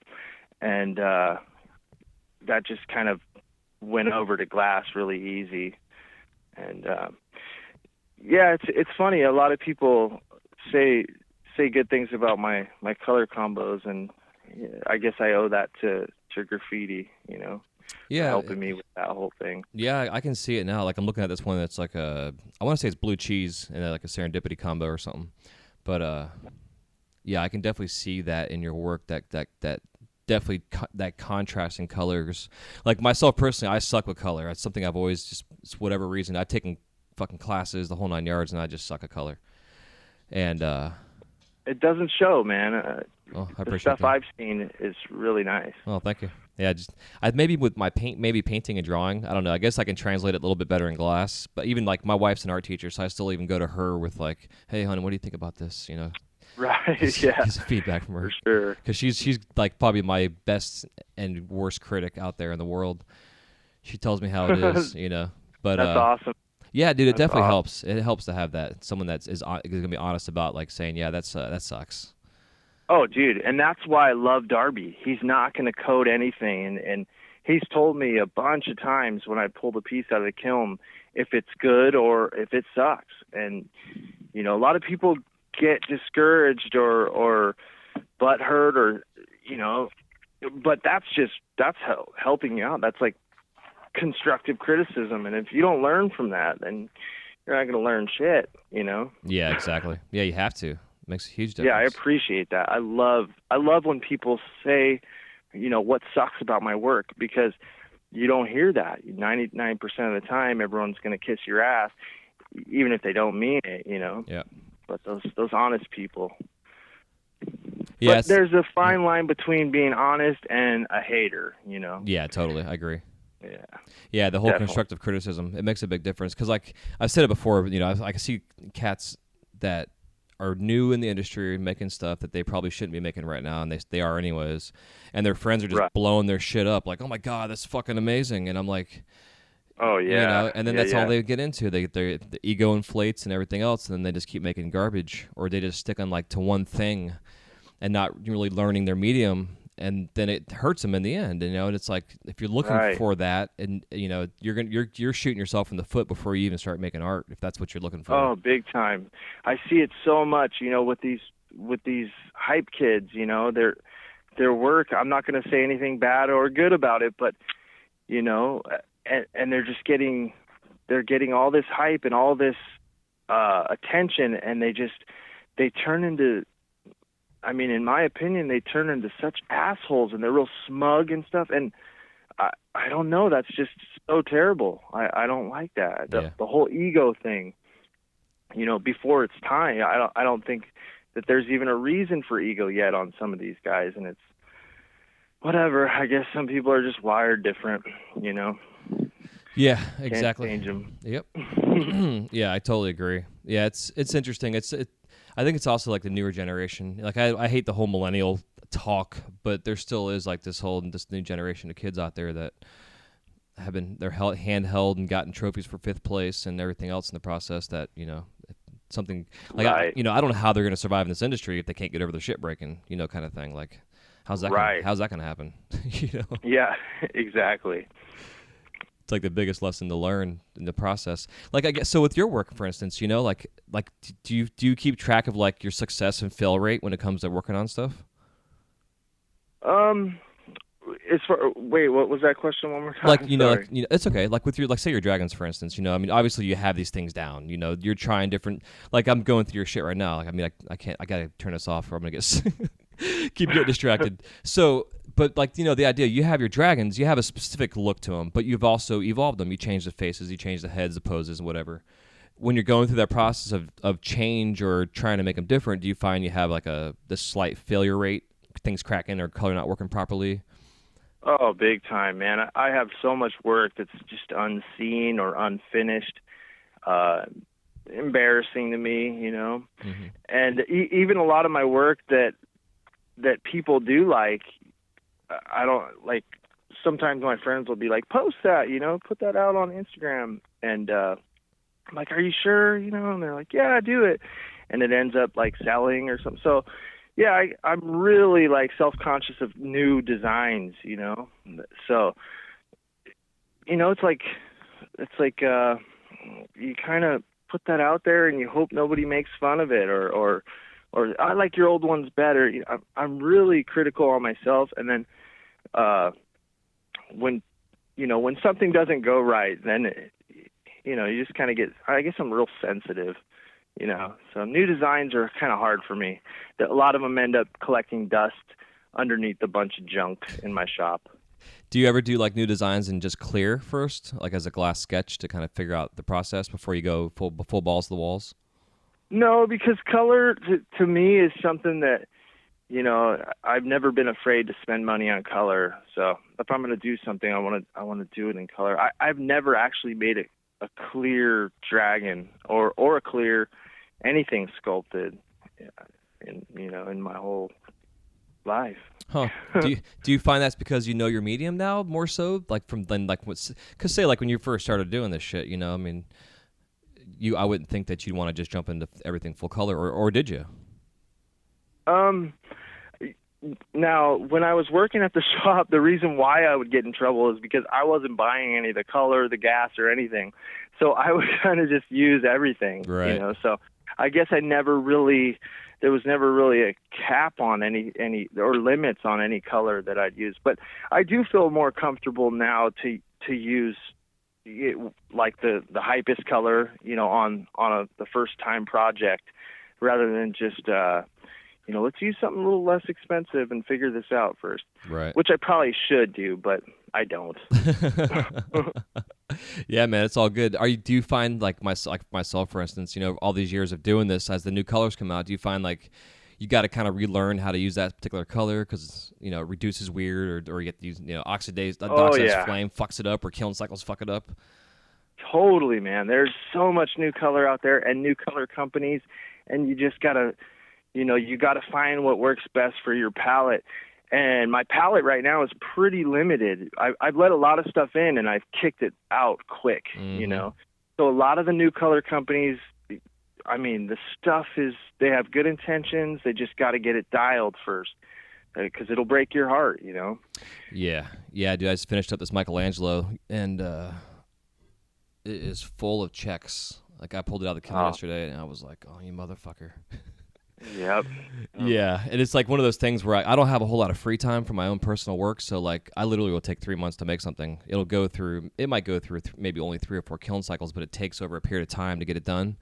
and that just kind of went over to glass really easy. And it's funny. A lot of people say good things about my color combos, and I guess I owe that to graffiti, helping me with that whole thing. Yeah, I can see it now. Like I'm looking at this one that's like I want to say it's blue cheese and like a serendipity combo or something. But yeah, I can definitely see that in your work. That definitely that contrast in colors. Like myself personally, I suck with color. That's something I've always just whatever reason I've taken fucking classes the whole 9 yards, and I just suck at color. And it doesn't show, man. I appreciate the stuff that. I've seen is really nice. Oh, thank you. Yeah, I maybe with my painting and drawing. I don't know. I guess I can translate it a little bit better in glass. But even like my wife's an art teacher, so I still even go to her with like, "Hey, honey, what do you think about this?" Right. Get Yeah. some feedback from her. For sure. Because she's like probably my best and worst critic out there in the world. She tells me how it is, But that's awesome. Yeah, dude, it That's definitely awesome. helps. It helps to have that someone that is going to be honest about like saying, "Yeah, that sucks." Oh, dude, and that's why I love Darby. He's not going to code anything, and he's told me a bunch of times when I pulled a piece out of the kiln if it's good or if it sucks. And a lot of people get discouraged or butthurt or but that's helping you out. That's like constructive criticism, and if you don't learn from that, then you're not going to learn shit. Yeah, exactly. Yeah, you have to. Makes a huge difference. Yeah, I appreciate that. I love when people say, what sucks about my work, because you don't hear that. 99% of the time, everyone's going to kiss your ass, even if they don't mean it, Yeah. But those honest people. Yeah. But there's a fine line between being honest and a hater, Yeah, totally. I agree. Yeah. Yeah, the whole Definitely. constructive criticism, it makes a big difference. Because like I've said it before, I can see cats that are new in the industry making stuff that they probably shouldn't be making right now, and they are anyways. And their friends are just Right. blowing their shit up like, "Oh my God, that's fucking amazing." And I'm like, Oh And then that's all they get into. The ego inflates and everything else, and then they just keep making garbage, or they just stick on like to one thing and not really learning their medium, and then it hurts them in the end. And it's like if you're looking for that, and you're shooting yourself in the foot before you even start making art, if that's what you're looking for. Oh, big time. I see it so much, with these hype kids, their work. I'm not going to say anything bad or good about it, but and they're just getting all this hype and all this attention, and they turn into, in my opinion, they turn into such assholes, and they're real smug and stuff. And I don't know. That's just so terrible. I don't like that. The whole ego thing, before it's time. I don't think that there's even a reason for ego yet on some of these guys. And it's whatever. I guess some people are just wired different, Yeah, exactly. Can't change them. Yep. Yeah, I totally agree. Yeah, it's interesting. I think it's also like the newer generation. Like I hate the whole millennial talk, but there still is like this new generation of kids out there that have been handheld and gotten trophies for 5th place and everything else in the process. That something like right. I don't know how they're going to survive in this industry if they can't get over their shit breaking, kind of thing. Like how's that going to happen? Yeah, exactly. It's like the biggest lesson to learn in the process. Like I guess so with your work, for instance, like do you keep track of like your success and fail rate when it comes to working on stuff? Wait, what was that question one more time? Like it's okay. Like with your say your dragons, for instance, obviously you have these things down. You're trying different. Like I'm going through your shit right now. Like I can't. I gotta turn this off, or I'm gonna get keep getting distracted. So. But like the idea, you have your dragons, you have a specific look to them, but you've also evolved them. You change the faces, you change the heads, the poses, and whatever. When you're going through that process of change or trying to make them different, do you find you have like this slight failure rate, things cracking or color not working properly? Oh, big time, man. I have so much work that's just unseen or unfinished, embarrassing to me, Mm-hmm. And even a lot of my work that people do like. I don't like. Sometimes my friends will be like, "Post that, put that out on Instagram." And I'm like, "Are you sure?" And they're like, "Yeah, do it." And it ends up like selling or something. So, yeah, I'm really like self-conscious of new designs, So, it's like you kind of put that out there and you hope nobody makes fun of it or I like your old ones better. I'm really critical on myself, and then when something doesn't go right, then you just kind of get. I guess I'm real sensitive, So new designs are kind of hard for me. A lot of them end up collecting dust underneath a bunch of junk in my shop. Do you ever do like new designs and just clear first, like as a glass sketch to kind of figure out the process before you go full balls to the walls? No, because color to me is something that, I've never been afraid to spend money on color. So if I'm going to do something, I want to do it in color. I've never actually made a clear dragon or a clear anything sculpted in my whole life. Huh. Do you find that's because you know your medium now more so, like because say like when you first started doing this shit, I wouldn't think that you'd want to just jump into everything full color, or did you? Now, when I was working at the shop, the reason why I would get in trouble is because I wasn't buying any of the color, the gas, or anything. So I would kind of just use everything, right. So I guess there was never really a cap on any or limits on any color that I'd use. But I do feel more comfortable now to use like the hypest color, on the first time project, rather than just let's use something a little less expensive and figure this out first. Right. Which I probably should do, but I don't. Yeah, man, it's all good. Do you find like myself, for instance, all these years of doing this, as the new colors come out, do you find like you got to kind of relearn how to use that particular color because it reduces weird or you get these oxidase flame fucks it up, or kiln cycles fuck it up? Totally, man. There's so much new color out there and new color companies, and you just gotta, you gotta find what works best for your palette. And my palette right now is pretty limited. I've let a lot of stuff in, and I've kicked it out quick, you know. So a lot of the new color companies, I mean, the stuff is, they have good intentions. They just got to get it dialed first, because it'll break your heart, you know. Yeah, dude. I just finished up this Michelangelo, and it is full of checks. Like, I pulled it out of the kiln yesterday, and I was like, "Oh, you motherfucker!" Yep. Yeah, and it's like one of those things where I don't have a whole lot of free time for my own personal work, so like I literally will take 3 months to make something. It might go through maybe only 3 or 4 kiln cycles, but it takes over a period of time to get it done.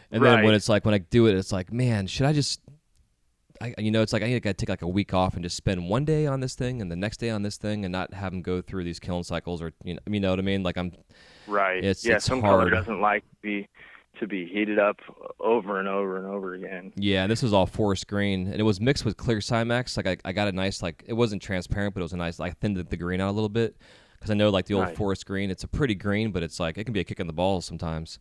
And then when I do it, it's like, man, should I just, it's like I got to take like a week off and just spend one day on this thing and the next day on this thing and not have them go through these kiln cycles, or you know what I mean? Like it's some hard. color doesn't like to be heated up over and over and over again. Yeah, and this was all forest green, and it was mixed with clear Simex. Like I got a nice, like, it wasn't transparent, but it was a nice, like, I thinned the green out a little bit, because I know like the old forest green, it's a pretty green, but it's like it can be a kick in the balls sometimes.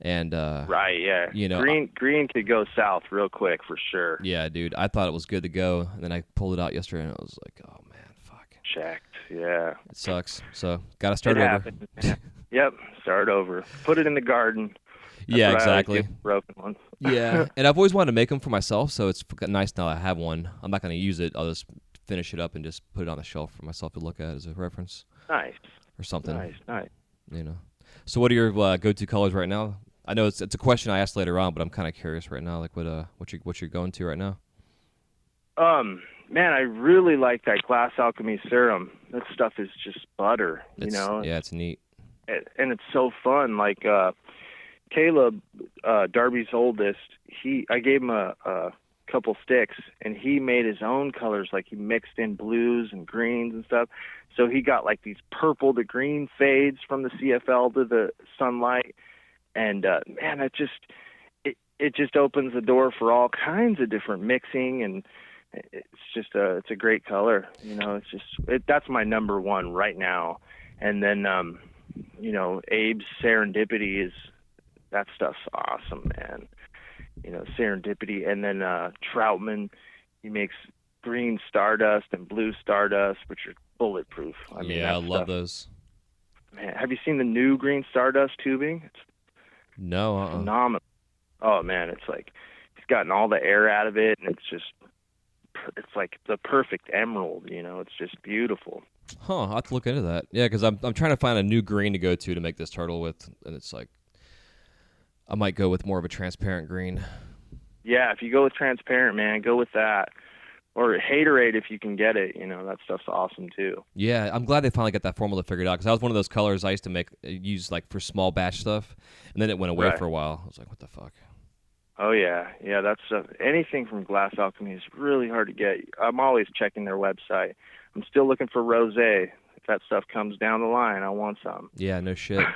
And you know, green could go south real quick for sure. Yeah, dude, I thought it was good to go, and then I pulled it out yesterday, and I was like, oh man, fuck. Checked. Yeah. It sucks. So gotta start over. Yep, start over. Put it in the garden. That's exactly. Broken ones. Yeah, and I've always wanted to make them for myself, so it's nice now I have one. I'm not going to use it. I'll just finish it up and just put it on the shelf for myself to look at as a reference. Nice. Or something. Nice. You know. So what are your go-to colors right now? I know it's a question I asked later on, but I'm kind of curious right now, like what you're going to right now. Man, I really like that Glass Alchemy serum. That stuff is just butter, you know. Yeah, it's neat. And it's so fun. Like Caleb, Darby's oldest, I gave him a couple sticks, and he made his own colors. Like, he mixed in blues and greens and stuff. So he got like these purple to green fades from the CFL to the sunlight. And man, it just opens the door for all kinds of different mixing, and it's a great color. You know, that's my number one right now. And then you know, Abe's Serendipity that stuff's awesome, man. You know, Serendipity. And then Troutman, he makes green Stardust and blue Stardust, which are bulletproof. I mean, I love those. Man, have you seen the new green Stardust tubing? No. Phenomenal. Oh man, it's like he's gotten all the air out of it, and it's like the perfect emerald. You know, it's just beautiful. I'll have to look into that. Yeah, because I'm trying to find a new green to go to make this turtle with, and it's like I might go with more of a transparent green. Yeah, if you go with transparent, man, go with that. Or Haterade if you can get it. You know, that stuff's awesome too. Yeah, I'm glad they finally got that formula figured out, because that was one of those colors I used to use like for small batch stuff, and then it went away for a while. I was like, what the fuck? Oh yeah, that stuff. Anything from Glass Alchemy is really hard to get. I'm always checking their website. I'm still looking for rosé. If that stuff comes down the line, I want some. Yeah, no shit.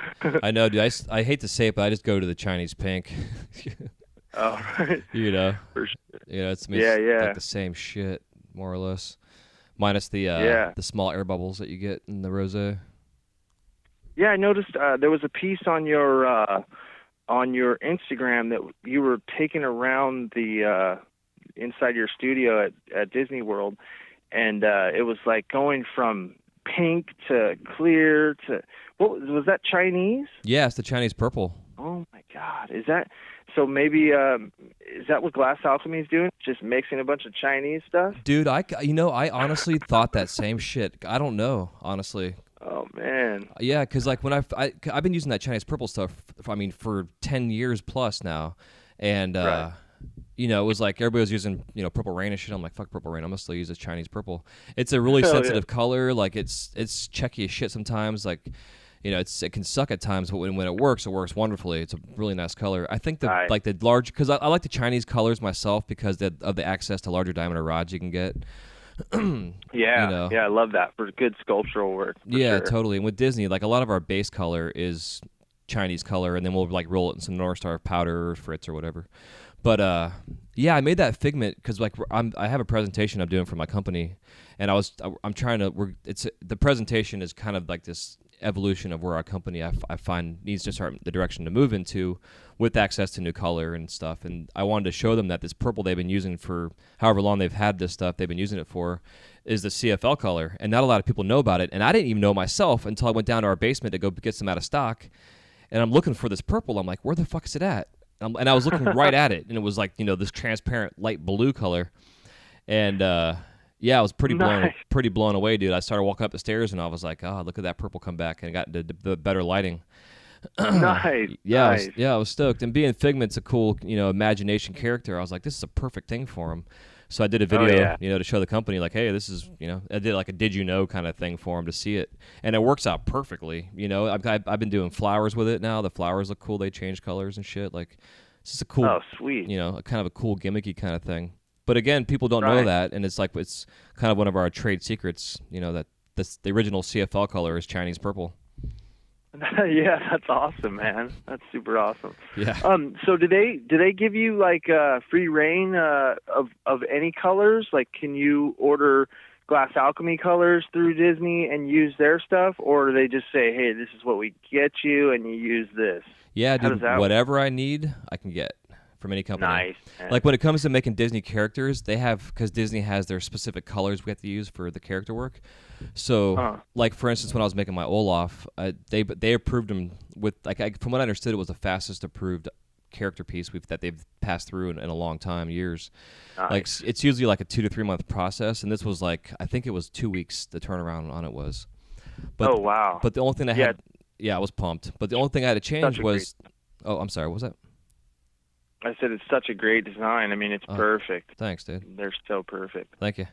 I know, dude. I hate to say it, but I just go to the Chinese pink. Oh, right. You know, for sure. You know, it's like the same shit, more or less, minus the small air bubbles that you get in the rosé. Yeah, I noticed there was a piece on your Instagram that you were taking around the inside your studio at Disney World, and it was like going from pink to clear to what was that, Chinese? Yeah, it's the Chinese purple. Oh my God, is that? So maybe is that what Glass Alchemy is doing? Just mixing a bunch of Chinese stuff? Dude, I honestly thought that same shit. I don't know, honestly. Oh man. Yeah, because like when I've been using that Chinese purple stuff, for 10 years plus now, and you know, it was like everybody was using, you know, Purple Rain and shit. I'm like, fuck Purple Rain, I'm gonna still use this Chinese purple. It's a really sensitive color. Like it's checky as shit sometimes. Like, you know, it can suck at times, but when it works wonderfully. It's a really nice color. I think like the large, because I like the Chinese colors myself because of the access to larger diameter rods you can get. Yeah, you know? Yeah, I love that for good sculptural work. Yeah, totally. And with Disney, like a lot of our base color is Chinese color, and then we'll like roll it in some North Star powder or Fritz or whatever. But yeah, I made that figment because like I have a presentation I'm doing for my company, and I'm trying to. The presentation is kind of like this evolution of where our company I find needs to start the direction to move into, with access to new color and stuff. And I wanted to show them that this purple they've been using for however long they've had this stuff they've been using it for is the CFL color, and not a lot of people know about it. And I didn't even know myself until I went down to our basement to go get some out of stock, and I'm looking for this purple. I'm like, where the fuck is it at? And I was looking right at it, and it was like, this transparent light blue color. And yeah, I was pretty blown away, dude. I started walking up the stairs, and I was like, oh, look at that purple come back, and I got the better lighting. Nice. Yeah, nice. I was stoked. And being Figment's a cool, imagination character, I was like, this is a perfect thing for him. So I did a video, to show the company, like, hey, this is, I did like a did you know kind of thing for him to see it, and it works out perfectly. I've been doing flowers with it now. The flowers look cool. They change colors and shit. Like, it's just a cool, sweet, kind of a cool gimmicky kind of thing. But again, people don't know that, and it's like it's kind of one of our trade secrets. That the original CFL color is Chinese purple. Yeah, that's awesome, man. That's super awesome. Yeah. So do they give you like free reign of any colors? Like, can you order Glass Alchemy colors through Disney and use their stuff, or do they just say, hey, this is what we get you, and you use this? Yeah, dude. Whatever I need, I can get from any company. Nice. Man. Like when it comes to making Disney characters, because Disney has their specific colors we have to use for the character work. So, like for instance, when I was making my Olaf, they approved them with from what I understood, it was the fastest approved character piece that they've passed through in a long time, years. Nice. Like it's usually like a 2 to 3 month process, and this was like I think it was 2 weeks. The turnaround on it was. But, oh wow! But the only thing I was pumped. But the only thing I had to change was, I'm sorry, what was that? I said it's such a great design. I mean, it's perfect. Thanks, dude. They're so perfect. Thank you.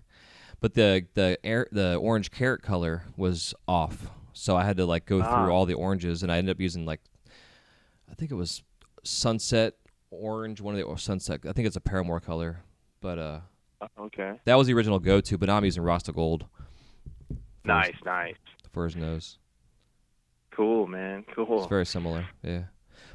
But the orange carrot color was off, so I had to like go through all the oranges, and I ended up using I think it was sunset orange, or sunset. I think it's a Paramore color, but okay. That was the original go-to. But now I'm using Rasta Gold. Nice. For his nose. Cool, man. Cool. It's very similar, yeah.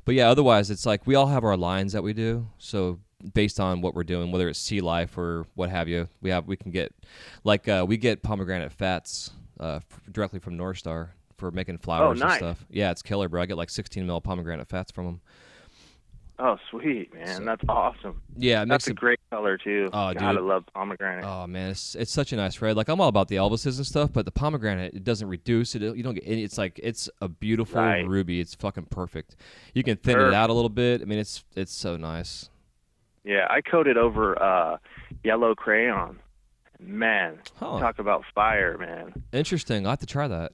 But yeah, otherwise it's like we all have our lines that we do. So based on what we're doing, whether it's Sea Life or what have you, we can get we get pomegranate fats directly from North Star for making flowers and stuff. Yeah, it's killer, bro. I get like 16 ml pomegranate fats from them. Oh, sweet, man. That's awesome. Yeah, that's a great color, too. Oh, dude. I love pomegranate. Oh, man. It's such a nice red. Like, I'm all about the Elvises and stuff, but the pomegranate, it doesn't reduce it. You don't get any. It's like, it's a beautiful ruby. It's fucking perfect. You can thin it out a little bit. I mean, it's so nice. Yeah, I coated over yellow crayon. Man, talk about fire, man. Interesting. I'll have to try that.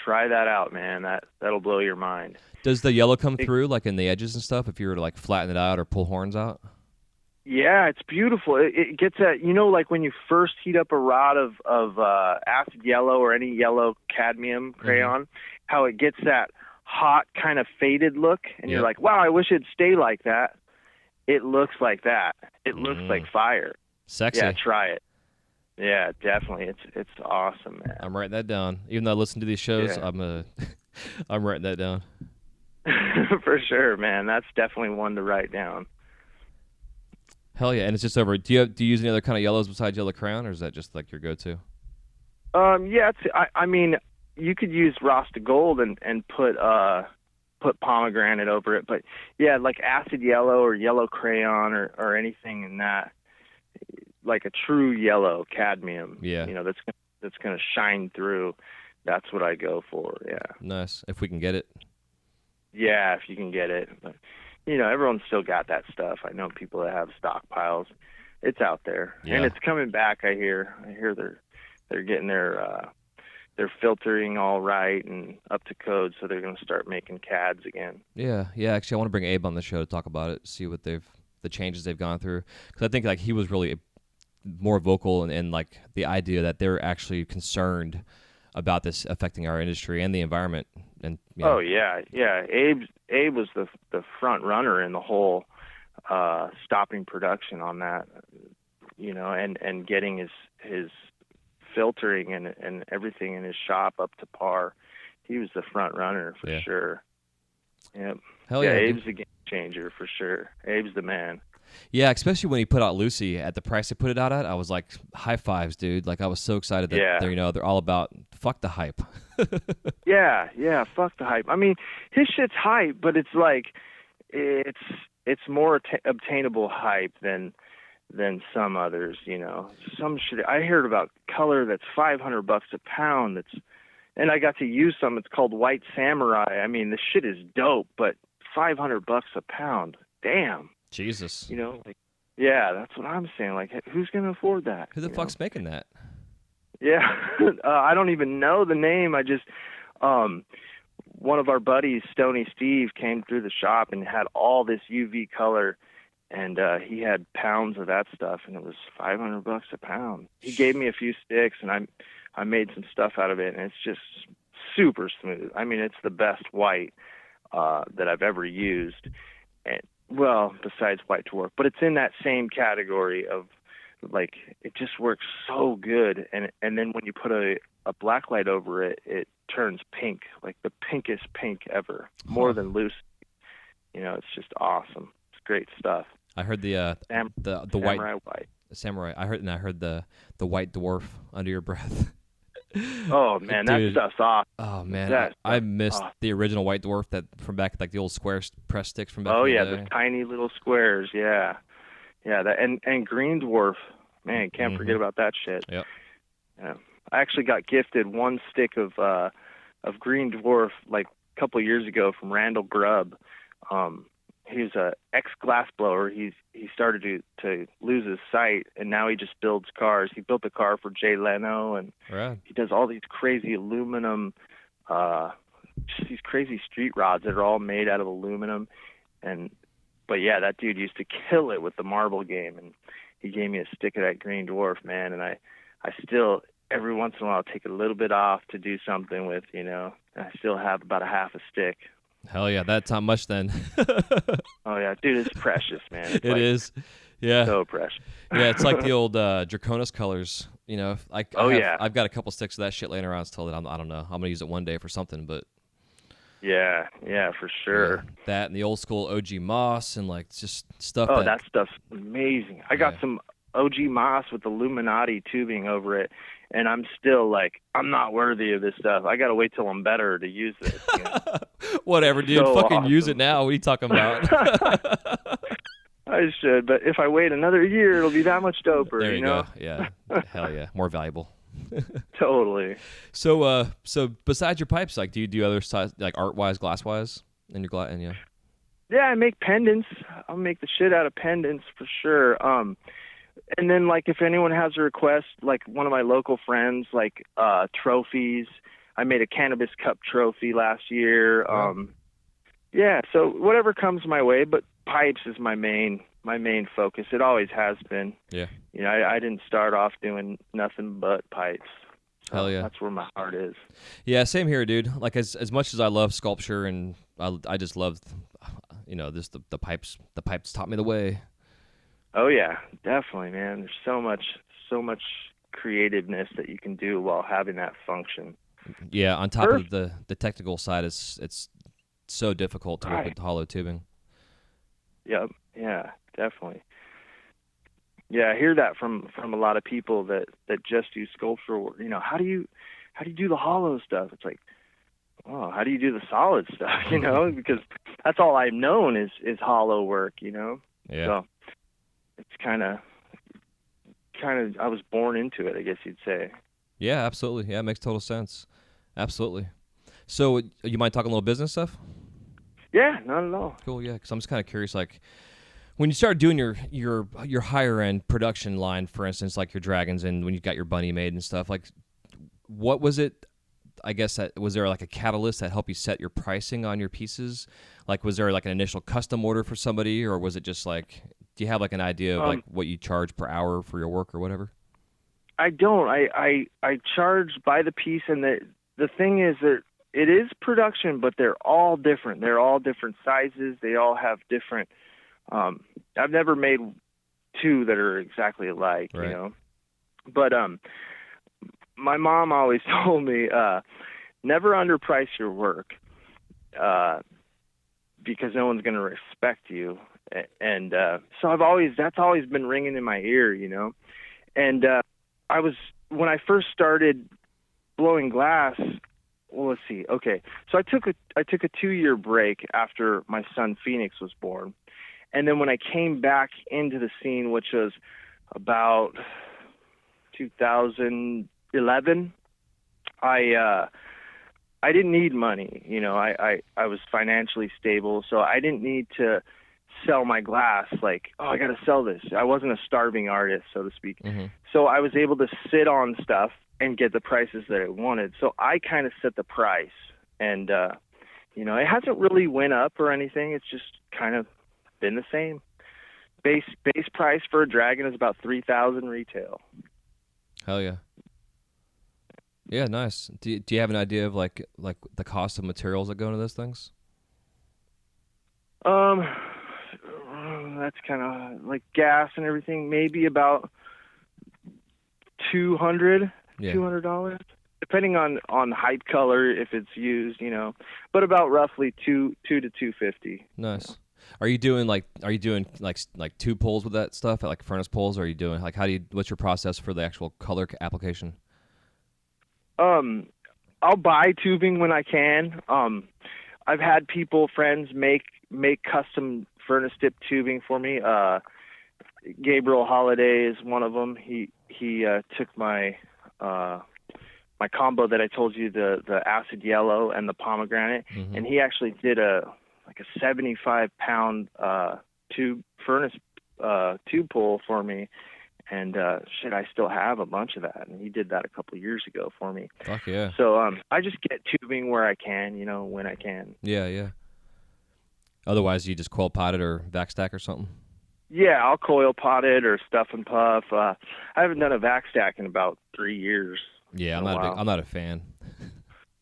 Try that out, man. That'll blow your mind. Does the yellow come through like in the edges and stuff if you were to like flatten it out or pull horns out? Yeah, it's beautiful. It gets that, like when you first heat up a rod of acid yellow or any yellow cadmium crayon, how it gets that hot kind of faded look, and you're like, wow, I wish it'd stay like that. It looks like that. It looks like fire. Sexy. Yeah, try it. Yeah, definitely. It's awesome, man. I'm writing that down. Even though I listen to these shows, I'm writing that down. For sure, man. That's definitely one to write down. Hell yeah! And it's just over. Do you use any other kind of yellows besides yellow crayon, or is that just like your go-to? Yeah. I mean, you could use Rasta Gold and put pomegranate over it, but yeah, like acid yellow or yellow crayon or anything in that, like a true yellow cadmium. Yeah. That's gonna shine through. That's what I go for. Yeah. Nice. If we can get it. Yeah, if you can get it. But, everyone's still got that stuff. I know people that have stockpiles. It's out there. Yeah. And it's coming back, I hear. I hear they're getting their filtering all right and up to code, so they're going to start making CADs again. Yeah. Actually, I want to bring Abe on the show to talk about it, see what the changes they've gone through. Because I think like he was really more vocal and like the idea that they're actually concerned about this affecting our industry and the environment. And Oh yeah. Abe was the front runner in the whole stopping production on that, and getting his filtering and everything in his shop up to par. He was the front runner for sure. Yep. Hell yeah, Abe's a game changer for sure. Abe's the man. Yeah, especially when he put out Lucy at the price they put it out at. I was like, high fives, dude. Like I was so excited that they're all about fuck the hype. Yeah, fuck the hype. I mean, his shit's hype, but it's like it's more obtainable hype than some others, you know. Some shit I heard about color that's $500 a pound. And I got to use some. It's called White Samurai. I mean, the shit is dope, but $500 a pound. Damn. Jesus. You know, like, yeah, that's what I'm saying. Like, who's gonna afford that? Who the fuck's making that? Yeah, I don't even know the name. I just, one of our buddies, Stony Steve, came through the shop and had all this UV color, and he had pounds of that stuff, and it was $500 a pound. He gave me a few sticks, and I made some stuff out of it, and it's just super smooth. I mean, it's the best white that I've ever used, and well, besides White Dwarf, but it's in that same category of, like, it just works so good, and then when you put a black light over it, it turns pink, like the pinkest pink ever, more than loose. You know, it's just awesome. It's great stuff. I heard the Samurai white. Samurai. I heard the White Dwarf under your breath. Oh man, that stuff's awesome. Oh man, I missed the original White Dwarf that from back, like the old square press sticks from back. Oh in yeah, the day. the tiny little squares. Yeah. That and Green Dwarf. Man, can't forget about that shit. Yep. Yeah. I actually got gifted one stick of Green Dwarf like a couple of years ago from Randall Grubb. He's a ex-glass blower. He started to lose his sight, and now he just builds cars. He built a car for Jay Leno, and he does all these crazy aluminum, just these crazy street rods that are all made out of aluminum. But yeah, that dude used to kill it with the marble game, and he gave me a stick of that Green Dwarf, man, and I still every once in a while take a little bit off to do something with, you know. I still have about a half a stick. Hell yeah, that's not much then. Oh yeah, dude, it's precious, man. It is. Yeah. So precious. Yeah, it's like the old Draconis colors, you know. I've got a couple sticks of that shit laying around still that I don't know. I'm going to use it one day for something, but yeah, for sure. Yeah, that and the old school OG Moss and like just stuff. Oh, that stuff's amazing. I got some OG Moss with Illuminati tubing over it, and I'm still like, I'm not worthy of this stuff. I got to wait till I'm better to use this. You know? Whatever, dude. So fucking awesome. Use it now. What are you talking about? I should, but if I wait another year, it'll be that much doper. There you know? go. Yeah. Hell yeah. More valuable. Totally. So besides your pipes, like, do you do other size, like art-wise, glass-wise, in your glass? And Yeah, I make pendants. I'll make the shit out of pendants for sure. And then, like, if anyone has a request, like one of my local friends, like trophies. I made a cannabis cup trophy last year. Yeah, so whatever comes my way, but pipes is my main focus. It always has been. Yeah. You know, I didn't start off doing nothing but pipes. So Hell yeah. That's where my heart is. Yeah, same here, dude. Like as much as I love sculpture and I just love, you know, this the pipes. The pipes taught me the way. Oh yeah, definitely, man. There's so much creativeness that you can do while having that function. Yeah, on top of the technical side, it's so difficult to work with hollow tubing. Yep. Yeah, definitely. Yeah, I hear that from a lot of people that just do sculptural work. You know, how do you do the hollow stuff? It's like, oh, how do you do the solid stuff? You know, because that's all I've known is hollow work. You know. Yeah. So it's kind of I was born into it, I guess you'd say. Yeah, absolutely. Yeah, it makes total sense. Absolutely. So you mind talking a little business stuff? Yeah, not at all. Cool. Yeah, because I'm just kind of curious, like, when you start doing your higher end production line, for instance, like your dragons, and when you got your bunny made and stuff, like, what was it? I guess was there like a catalyst that helped you set your pricing on your pieces? Like, was there like an initial custom order for somebody, or was it just like, do you have like an idea of like what you charge per hour for your work or whatever? I don't. I charge by the piece, and the thing is that it is production, but they're all different. They're all different sizes. They all have different. I've never made two that are exactly alike, right. You know. But my mom always told me never underprice your work because no one's going to respect you. And so that's always been ringing in my ear, you know. And when I first started blowing glass. Well, let's see. Okay, so I took a 2-year break after my son Phoenix was born, and then when I came back into the scene, which was about 2011, I didn't need money. You know, I was financially stable, so I didn't need to sell my glass like, oh, I got to sell this. I wasn't a starving artist, so to speak. Mm-hmm. So I was able to sit on stuff and get the prices that I wanted. So I kind of set the price, and you know, it hasn't really went up or anything. It's just kind of been the same. Base price for a dragon is about $3,000 retail. Hell yeah. Yeah, nice. Do you have an idea of like the cost of materials that go into those things? That's kind of like gas and everything. Maybe about $200, depending on height color if it's used, you know. But about roughly two to $250. Nice. Are you doing like tube pulls with that stuff, like furnace pulls? Or are you doing like what's your process for the actual color application? I'll buy tubing when I can. I've had friends make custom furnace dip tubing for me. Gabriel Holiday is one of them. He took my my combo that I told you, the acid yellow and the pomegranate, mm-hmm. and he actually did a 75-pound tube furnace tube pull for me. And I still have a bunch of that, and he did that a couple of years ago for me. Fuck yeah! So I just get tubing where I can, you know, when I can. Yeah. Otherwise, you just coil pot it or vac stack or something. Yeah, I'll coil pot it or stuff and puff. I haven't done a vac stack in about 3 years. Yeah, I'm not a fan.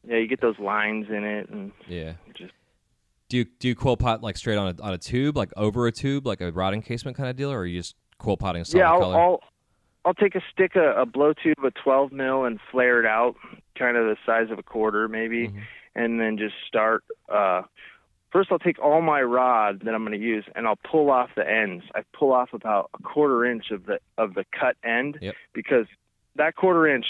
Yeah, you get those lines in it, and yeah. Just do you coil pot like straight on a tube, like over a tube, like a rod encasement kind of deal, or are you just coil potting a solid color? I'll take a stick, a blow tube, a 12 mil, and flare it out, kind of the size of a quarter maybe, mm-hmm. and then just start. First, I'll take all my rod that I'm going to use, and I'll pull off the ends. I pull off about a 1/4 inch of the cut end, yep. Because that 1/4 inch,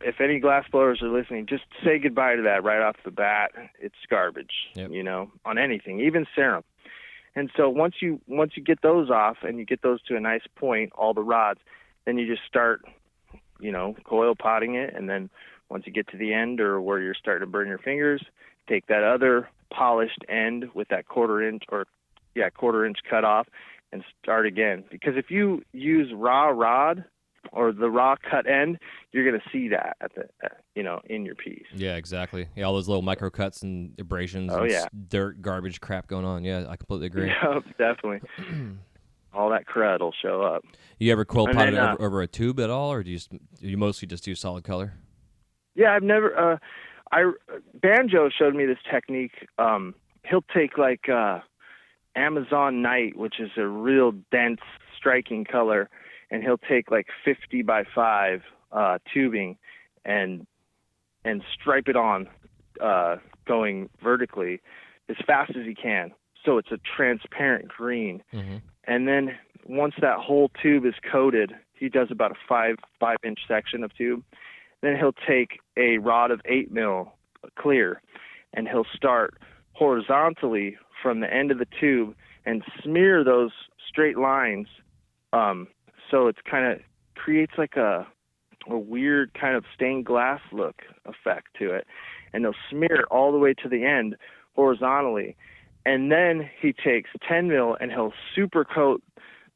if any glass blowers are listening, just say goodbye to that right off the bat. It's garbage, yep. You know, on anything, even serum. And so once you get those off and you get those to a nice point, all the rods, then you just start, you know, coil potting it. And then once you get to the end or where you're starting to burn your fingers, take that other polished end with that 1/4 inch 1/4 inch cut off and start again. Because if you use raw rod or the raw cut end, you're going to see that in your piece. Yeah, exactly. Yeah, all those little micro cuts and abrasions dirt, garbage crap going on. Yeah, I completely agree. Yeah, definitely. All that crud will show up. You ever coil pot it over a tube at all, or do you mostly just do solid color? Yeah, I've never. Banjo showed me this technique. He'll take like Amazon Night, which is a real dense, striking color, and he'll take like 50 by 5 tubing and stripe it on, going vertically as fast as he can. So it's a transparent green. Mm-hmm. And then once that whole tube is coated, he does about a 5-inch section of tube. Then he'll take a rod of 8 mil clear, and he'll start horizontally from the end of the tube and smear those straight lines. So it's kind of creates like a weird kind of stained glass look effect to it. And he'll smear it all the way to the end horizontally. And then he takes 10 mil and he'll super coat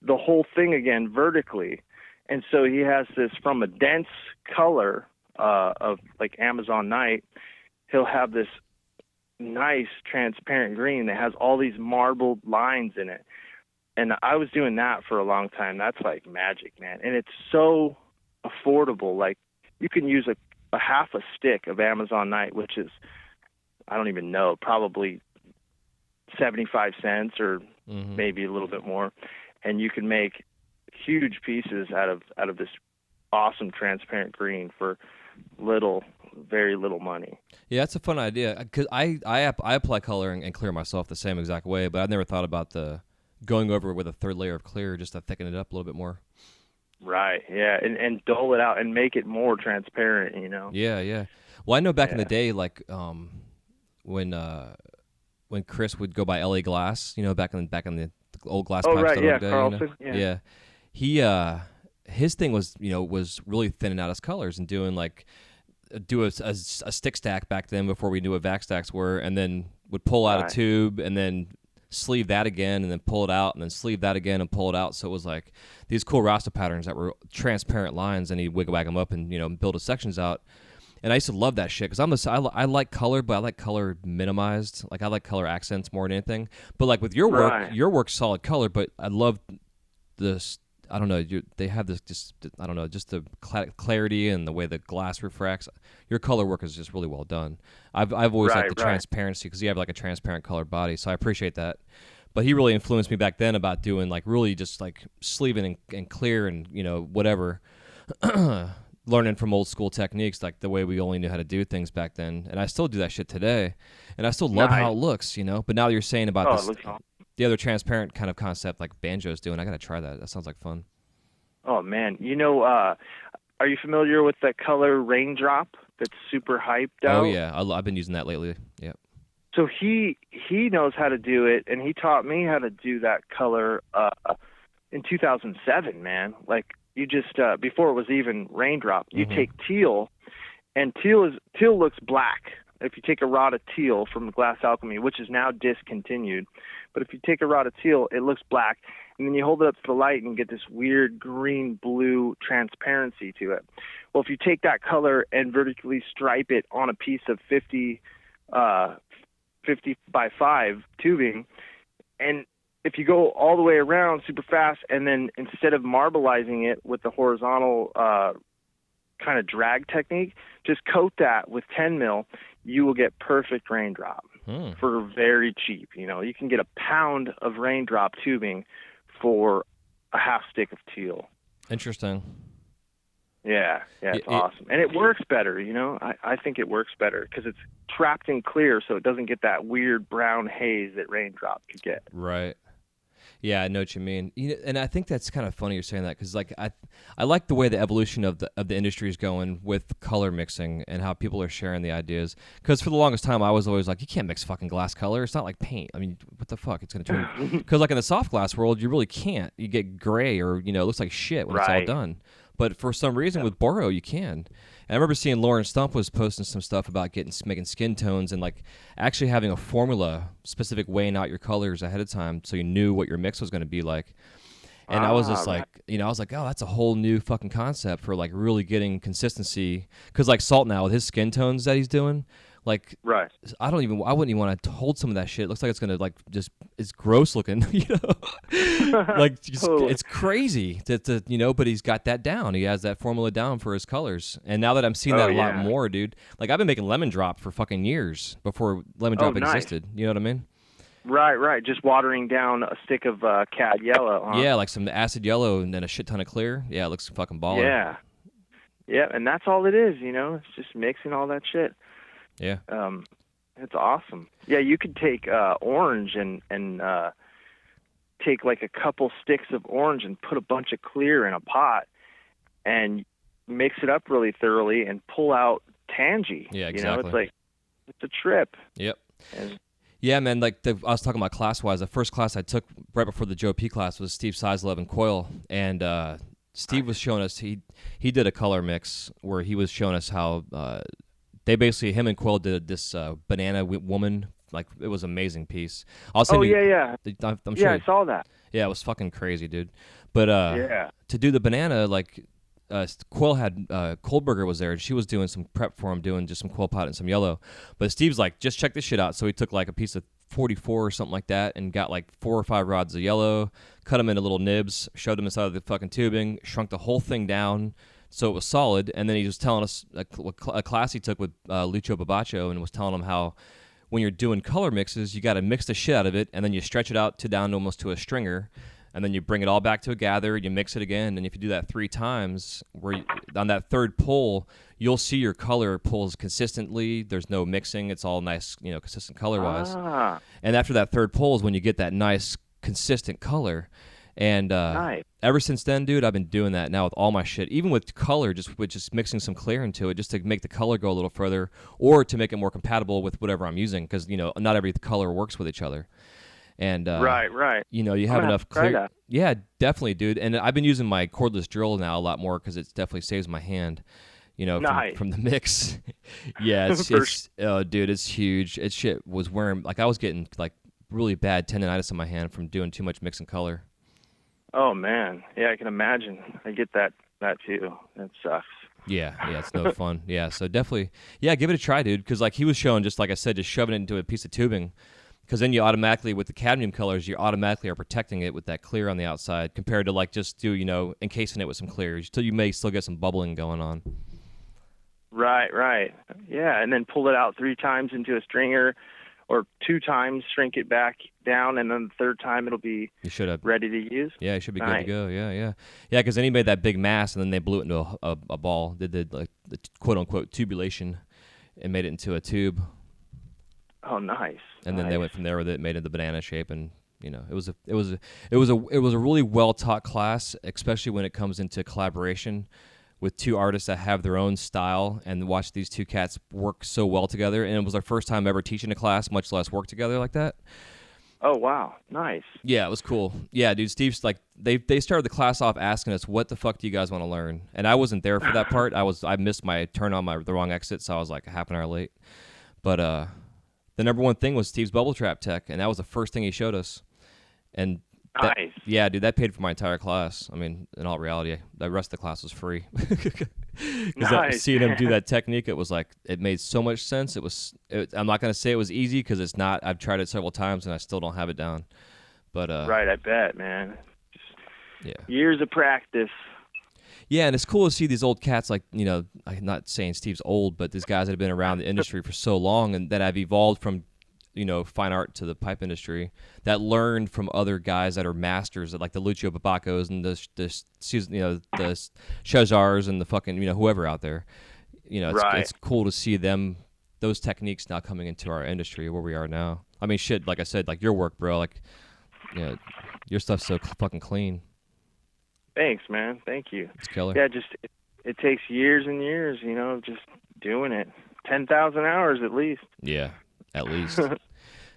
the whole thing again vertically. And so he has this, from a dense color of like Amazon Night, he'll have this nice transparent green that has all these marbled lines in it. And I was doing that for a long time. That's like magic, man. And it's so affordable. Like, you can use a half a stick of Amazon Night, which is, I don't even know, probably 75 cents or maybe a little bit more. And you can make huge pieces out of this awesome transparent green for very little money. Yeah, that's a fun idea, because I apply color and clear myself the same exact way, but I've never thought about the going over with a third layer of clear just to thicken it up a little bit more. Right. Yeah. And dull it out and make it more transparent, you know? Yeah, yeah. Well, I know back in the Yeah. day, like when Chris would go by LA Glass, you know, back in the old Oh, right. Yeah. glasspipes.org day, you know, Carlson. Yeah. yeah, he his thing was, you know, was really thinning out his colors and doing like do a stick stack back then before we knew what vac stacks were, and then would pull out a Right. tube and then sleeve that again and then pull it out and then sleeve that again and pull it out. So it was like these cool rasta patterns that were transparent lines, and he'd wiggle wag them up and, you know, build his sections out. And I used to love that shit because I like color, but I like color minimized. Like I like color accents more than anything. But like with Right. your work's solid color, but I love this. I don't know. They have this just, I don't know, just the clarity and the way the glass refracts. Your color work is just really well done. I've always liked Right. the Right. transparency because you have like a transparent colored body, so I appreciate that. But he really influenced me back then about doing like really just like sleeving and clear and, you know, whatever. Learning from old school techniques, like the way we only knew how to do things back then. And I still do that shit today, and I still love how Nice. it looks, you know. But now you're saying about Oh, it this, looks awesome. the other transparent kind of concept like Banjo's doing. I gotta try that. That sounds like fun. Oh, man. You know, are you familiar with the color Raindrop that's super hyped out? Oh yeah, I've been using that lately. Yeah. So he knows how to do it, and he taught me how to do that color in 2007, man. Like, you just before it was even Raindrop, you take teal, and teal looks black. If you take a rod of teal from Glass Alchemy, which is now discontinued, but if you take a rod of teal, it looks black, and then you hold it up to the light and get this weird green-blue transparency to it. Well, if you take that color and vertically stripe it on a piece of 50 by 5 tubing, and if you go all the way around super fast, and then instead of marbleizing it with the horizontal kind of drag technique, just coat that with 10 mil, you will get perfect Raindrop for very cheap. You know, you can get a pound of Raindrop tubing for a half stick of teal. Interesting. Yeah, it's awesome. And it works better, you know. I think it works better because it's trapped in clear, so it doesn't get that weird brown haze that Raindrop could get. Right. Yeah, I know what you mean. You know, and I think that's kind of funny you're saying that because like I like the way the evolution of the industry is going with color mixing and how people are sharing the ideas. Because for the longest time, I was always like, you can't mix fucking glass color. It's not like paint. I mean, what the fuck? It's gonna turn. Because like in the soft glass world, you really can't. You get gray or, you know, it looks like shit when it's all Right. done. But for some reason with Boro, you can. And I remember seeing Lauren Stump was posting some stuff about making skin tones and like actually having a formula specific weighing out your colors ahead of time so you knew what your mix was going to be like. And I was just like, you know, I was like, oh, that's a whole new fucking concept for like really getting consistency. Because like Salt now with his skin tones that he's doing, like, Right. I wouldn't even want to hold some of that shit. It looks like it's gonna like just it's gross looking, you know, like just, Totally. it's crazy to you know. But he's got that down. He has that formula down for his colors. And now that I'm seeing that a lot yeah. more, dude, like I've been making lemon drop for fucking years before lemon drop nice. existed. You know what I mean? Right. Just watering down a stick of cad yellow. Huh? Yeah, like some acid yellow and then a shit ton of clear. Yeah, it looks fucking baller. Yeah, and that's all it is, you know. It's just mixing all that shit. Yeah. It's awesome. Yeah, you could take orange and take like a couple sticks of orange and put a bunch of clear in a pot and mix it up really thoroughly and pull out tangy. Yeah, You know, exactly. it's like it's a trip. Yep. And Yeah, man. Like I was talking about class-wise, the first class I took right before the Joe P class was Steve Sizelev and Coil, and Steve was showing us he did a color mix where he was showing us how they basically him and Coil did this banana woman, like it was an amazing piece. I'll send you. yeah. I'm sure. I saw that. Yeah, it was fucking crazy, dude. But Yeah. to do the banana, like Quill had Kohlberger was there, and she was doing some prep for him, doing just some quill pot and some yellow. But Steve's like, just check this shit out. So he took like a piece of 44 or something like that, and got like 4 or 5 rods of yellow, cut them into little nibs, showed them inside of the fucking tubing, shrunk the whole thing down so it was solid. And then he was telling us a class he took with Lucho Babacho, and was telling him how when you're doing color mixes, you got to mix the shit out of it, and then you stretch it out to down almost to a stringer. And then you bring it all back to a gather, you mix it again, and if you do that 3 times, on that third pull, you'll see your color pulls consistently. There's no mixing; it's all nice, you know, consistent color-wise. Ah. And after that third pull is when you get that nice, consistent color. And Nice. ever since then, dude, I've been doing that now with all my shit, even with color, just mixing some clear into it, just to make the color go a little further, or to make it more compatible with whatever I'm using, because not every color works with each other. And Right. you I'm have gonna have enough to try clear. that. Yeah, definitely, dude. And I've been using my cordless drill now a lot more because it definitely saves my hand. Nice. From the mix. Yeah, For oh, dude, it's huge. It shit was wearing, like, I was getting like really bad tendonitis in my hand from doing too much mix and color. Oh man, yeah, I can imagine. I get that too. That sucks. Yeah, it's no fun. Yeah, so definitely, yeah, give it a try, dude. Because like he was showing, just like I said, just shoving it into a piece of tubing. Because then you automatically, with the cadmium colors, you automatically are protecting it with that clear on the outside, compared to like just encasing it with some clear. You may still get some bubbling going on. Right. Yeah, and then pull it out 3 times into a stringer, or 2 times, shrink it back down, and then the third time it'll be You should have. ready to use. Yeah, it should be good Nice. to go. Yeah. Because then he made that big mass, and then they blew it into a ball. They did like the quote unquote tubulation, and made it into a tube. Oh, nice. And then they went from there with it, made it the banana shape, and it was a really well taught class, especially when it comes into collaboration with 2 artists that have their own style, and watch these 2 cats work so well together. And it was our first time ever teaching a class, much less work together like that. Oh, wow. Nice. Yeah, it was cool. Yeah, dude, Steve's like, they started the class off asking us, what the fuck do you guys want to learn? And I wasn't there for that part. I missed my turn on the wrong exit, so I was like a half an hour late. But the number one thing was Steve's bubble trap tech, and that was the first thing he showed us. And Nice. yeah, dude, that paid for my entire class. I mean, in all reality, the rest of the class was free. Nice. Seeing him do that technique, it made so much sense. I'm not going to say it was easy, because it's not. I've tried it several times, and I still don't have it down. But Right, I bet, man. yeah. Years of practice. Yeah, and it's cool to see these old cats, like, I'm not saying Steve's old, but these guys that have been around the industry for so long, and that have evolved from, fine art to the pipe industry, that learned from other guys that are masters, like the Lucio Babacos and the Shazars and the fucking, whoever out there. Right. It's cool to see those techniques now coming into our industry where we are now. I mean, shit, like I said, like your work, bro, like, your stuff's so fucking clean. Thanks, man. Thank you. It's killer. Yeah, just it takes years and years, just doing it. 10,000 hours at least. Yeah, at least.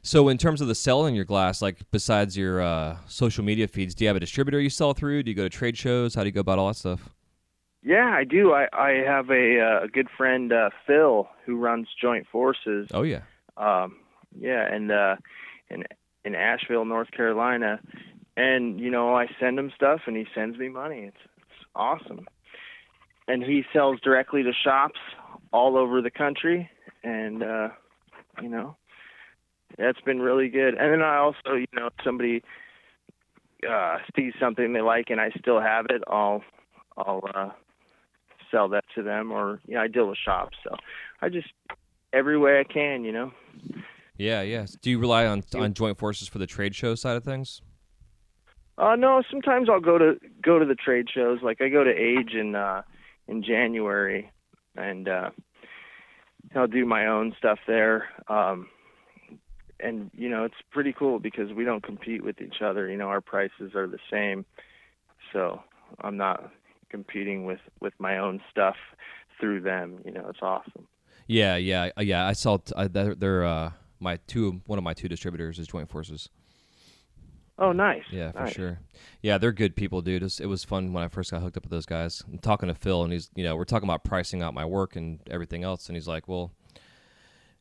So in terms of the selling your glass, like besides your social media feeds, do you have a distributor you sell through? Do you go to trade shows? How do you go about all that stuff? Yeah, I do. I have a good friend, Phil, who runs Joint Forces. Oh, yeah. Yeah, and in Asheville, North Carolina. And, I send him stuff, and he sends me money. It's awesome. And he sells directly to shops all over the country. And, that's been really good. And then I also, if somebody sees something they like and I still have it, I'll sell that to them. Or, I deal with shops. So I just, every way I can, Yeah. Do you rely on Joint Forces for the trade show side of things? No, sometimes I'll go to the trade shows. Like I go to Age in January, and I'll do my own stuff there. And it's pretty cool because we don't compete with each other. Our prices are the same, so I'm not competing with my own stuff through them. It's awesome. Yeah. I saw they're one of my 2 distributors is Joint Forces. Oh, nice. Yeah, for nice. sure. Yeah, they're good people, dude. It was fun when I first got hooked up with those guys. I'm talking to Phil, and he's, we're talking about pricing out my work and everything else, and he's like, well,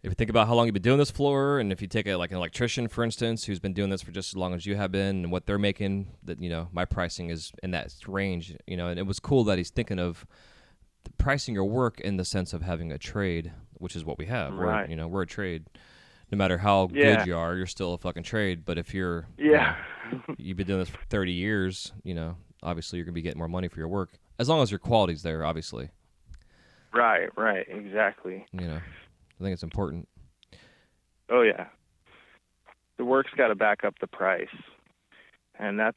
if you think about how long you've been doing this floor, and if you take like an electrician, for instance, who's been doing this for just as long as you have been, and what they're making, that, my pricing is in that range, and it was cool that he's thinking of pricing your work in the sense of having a trade, which is what we have. Right. We're a trade. No matter how good you are, you're still a fucking trade. But if you're, you've been doing this for 30 years, obviously you're going to be getting more money for your work. As long as your quality's there, obviously. Right, exactly. I think it's important. Oh, yeah. The work's got to back up the price. And it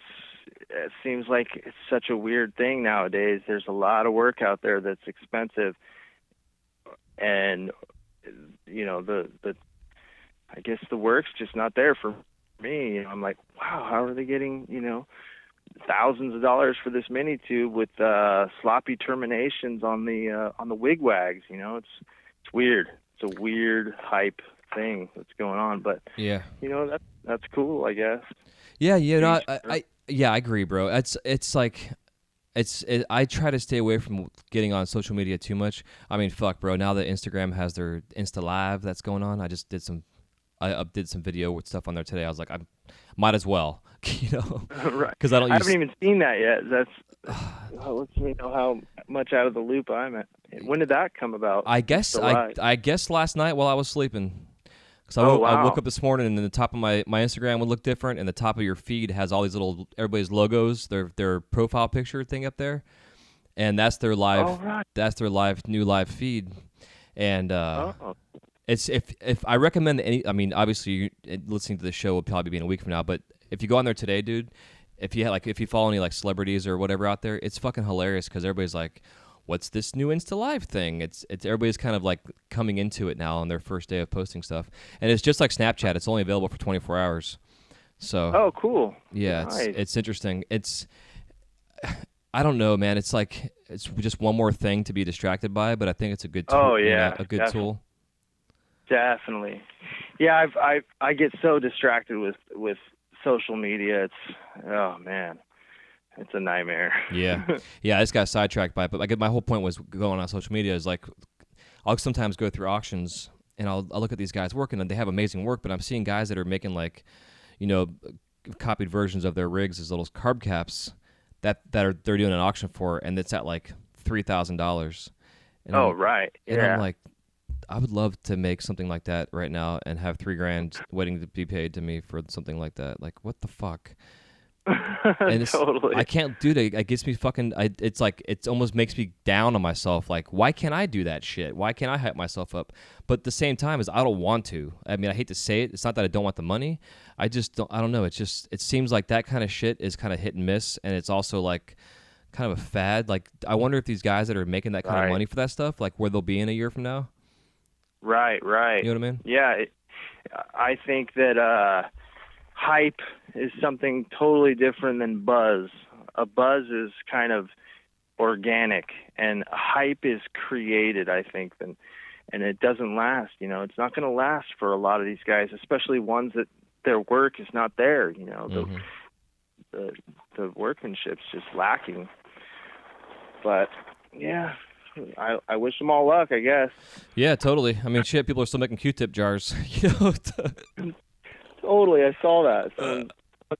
seems like it's such a weird thing nowadays. There's a lot of work out there that's expensive. And, I guess the work's just not there for me. I'm like, wow, how are they getting, thousands of dollars for this mini tube with sloppy terminations on the wigwags. You know, it's weird. It's a weird hype thing that's going on, but Yeah. you know, that's cool, I guess. Yeah, you know, I agree, bro. It's like I try to stay away from getting on social media too much. I mean, fuck, bro. Now that Instagram has their Insta Live that's going on, I did some video with stuff on there today. I was like, I might as well, you know, Right? Because I haven't even seen that yet. That lets me know how much out of the loop I'm at. When did that come about? I guess last night while I was sleeping. Because I woke up this morning and then the top of my Instagram would look different, and the top of your feed has all these little everybody's logos, their profile picture thing up there, and that's their live new live feed, and it's if I recommend any. I mean, obviously listening to the show will probably be in a week from now, but if you go on there today, dude, if you follow any like celebrities or whatever out there, it's fucking hilarious because everybody's like, what's this new Insta Live thing? It's everybody's kind of like coming into it now on their first day of posting stuff, and it's just like Snapchat. It's only available for 24 hours. So cool. Yeah, nice. It's interesting. I don't know, man. It's like it's just one more thing to be distracted by, but I think it's a good tool. Oh yeah, a good tool. Definitely. Yeah, I get so distracted with social media. Oh man. It's a nightmare. Yeah. I just got sidetracked by it. But like, my whole point was going on social media is like, I'll sometimes go through auctions and I'll look at these guys working and they have amazing work, but I'm seeing guys that are making like, you know, copied versions of their rigs as little carb caps that they're doing an auction for, and it's at like $3,000. Right. And I'm like, I would love to make something like that right now and have $3,000 waiting to be paid to me for something like that. Like, what the fuck? And totally. I can't do that. It gets me fucking. It's like it almost makes me down on myself. Like, why can't I do that shit? Why can't I hype myself up? But at the same time, is I don't want to. I mean, I hate to say it. It's not that I don't want the money. I just don't. I don't know. It's just. It seems like that kind of shit is kind of hit and miss, and it's also like kind of a fad. Like, I wonder if these guys that are making that kind of money for that stuff, like where they'll be in a year from now. Right. You know what I mean? Yeah, I think that hype is something totally different than buzz. A buzz is kind of organic, and hype is created, I think, and it doesn't last. You know, it's not going to last for a lot of these guys, especially ones that their work is not there. You know, the workmanship's just lacking. But yeah, I wish them all luck, I guess. Yeah, totally. I mean, shit, people are still making Q-tip jars. You know. Totally, I saw that. Someone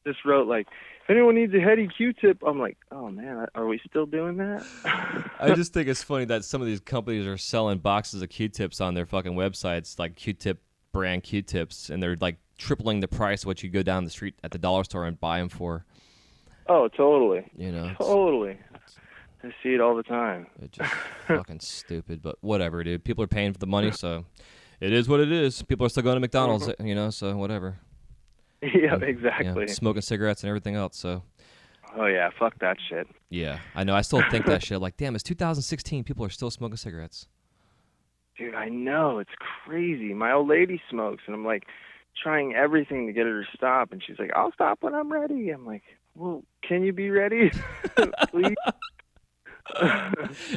just wrote like, if anyone needs a heady Q-tip, I'm like, oh man, are we still doing that? I just think it's funny that some of these companies are selling boxes of Q-tips on their fucking websites, like Q-tip brand Q-tips, and they're like tripling the price of what you go down the street at the dollar store and buy them for. Oh, totally. You know, totally. I see it all the time. It's just fucking stupid, but whatever, dude. People are paying for the money, so it is what it is. People are still going to McDonald's, you know, so whatever. Yeah, exactly. Smoking cigarettes and everything else, so. Oh, yeah, fuck that shit. Yeah, I know. I still think that shit. Like, damn, it's 2016. People are still smoking cigarettes. Dude, I know. It's crazy. My old lady smokes, and I'm, like, trying everything to get her to stop, and she's like, I'll stop when I'm ready. I'm like, well, can you be ready? Please?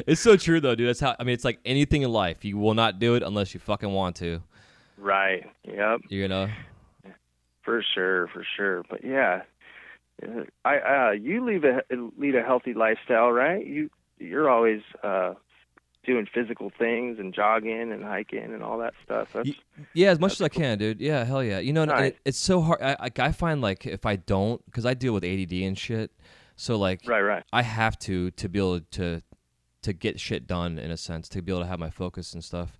It's so true, though, dude. That's how. I mean, it's like anything in life. You will not do it unless you fucking want to. Right. Yep. You know? For sure. But yeah, you lead a healthy lifestyle, right? You're always doing physical things and jogging and hiking and all that stuff. Yeah, as much as I can, dude. Yeah, hell yeah. You know, nice. It's so hard. I find like if I don't, because I deal with ADD and shit, so like right. I have to be able to get shit done in a sense, to be able to have my focus and stuff.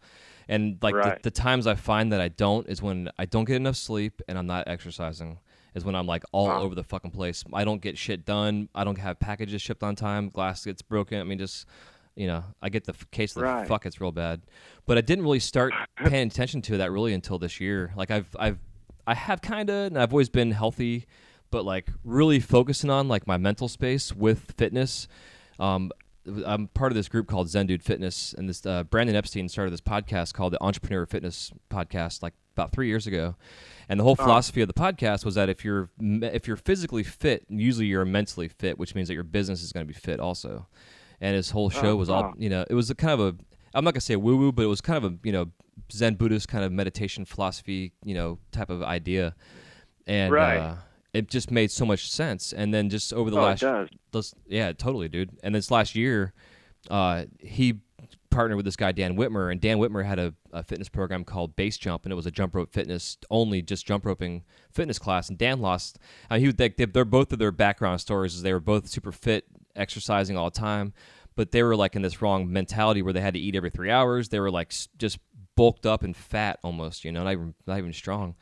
And like the times I find that I don't is when I don't get enough sleep and I'm not exercising. Is when I'm like all over the fucking place. I don't get shit done. I don't have packages shipped on time. Glass gets broken. I mean, just, you know, I get the case of the fuck. It's real bad. But I didn't really start paying attention to that really until this year. Like I have kind of, and I've always been healthy, but like really focusing on like my mental space with fitness. I'm part of this group called Zen Dude Fitness, and this Brandon Epstein started this podcast called the Entrepreneur Fitness Podcast like about 3 years ago. And the whole philosophy of the podcast was that if you're physically fit, usually you're mentally fit, which means that your business is going to be fit also. And his whole show was all, it was a kind of a, I'm not going to say woo-woo, but it was kind of a, Zen Buddhist kind of meditation philosophy, type of idea. And it just made so much sense. And then just over the yeah, totally, dude. And this last year, he partnered with this guy, Dan Whitmer, and Dan Whitmer had a fitness program called Base Jump, and it was a jump rope fitness, only just jump roping fitness class. And Dan lost, they're both of their background stories is they were both super fit, exercising all the time, but they were like in this wrong mentality where they had to eat every 3 hours. They were like just bulked up and fat almost, not even strong.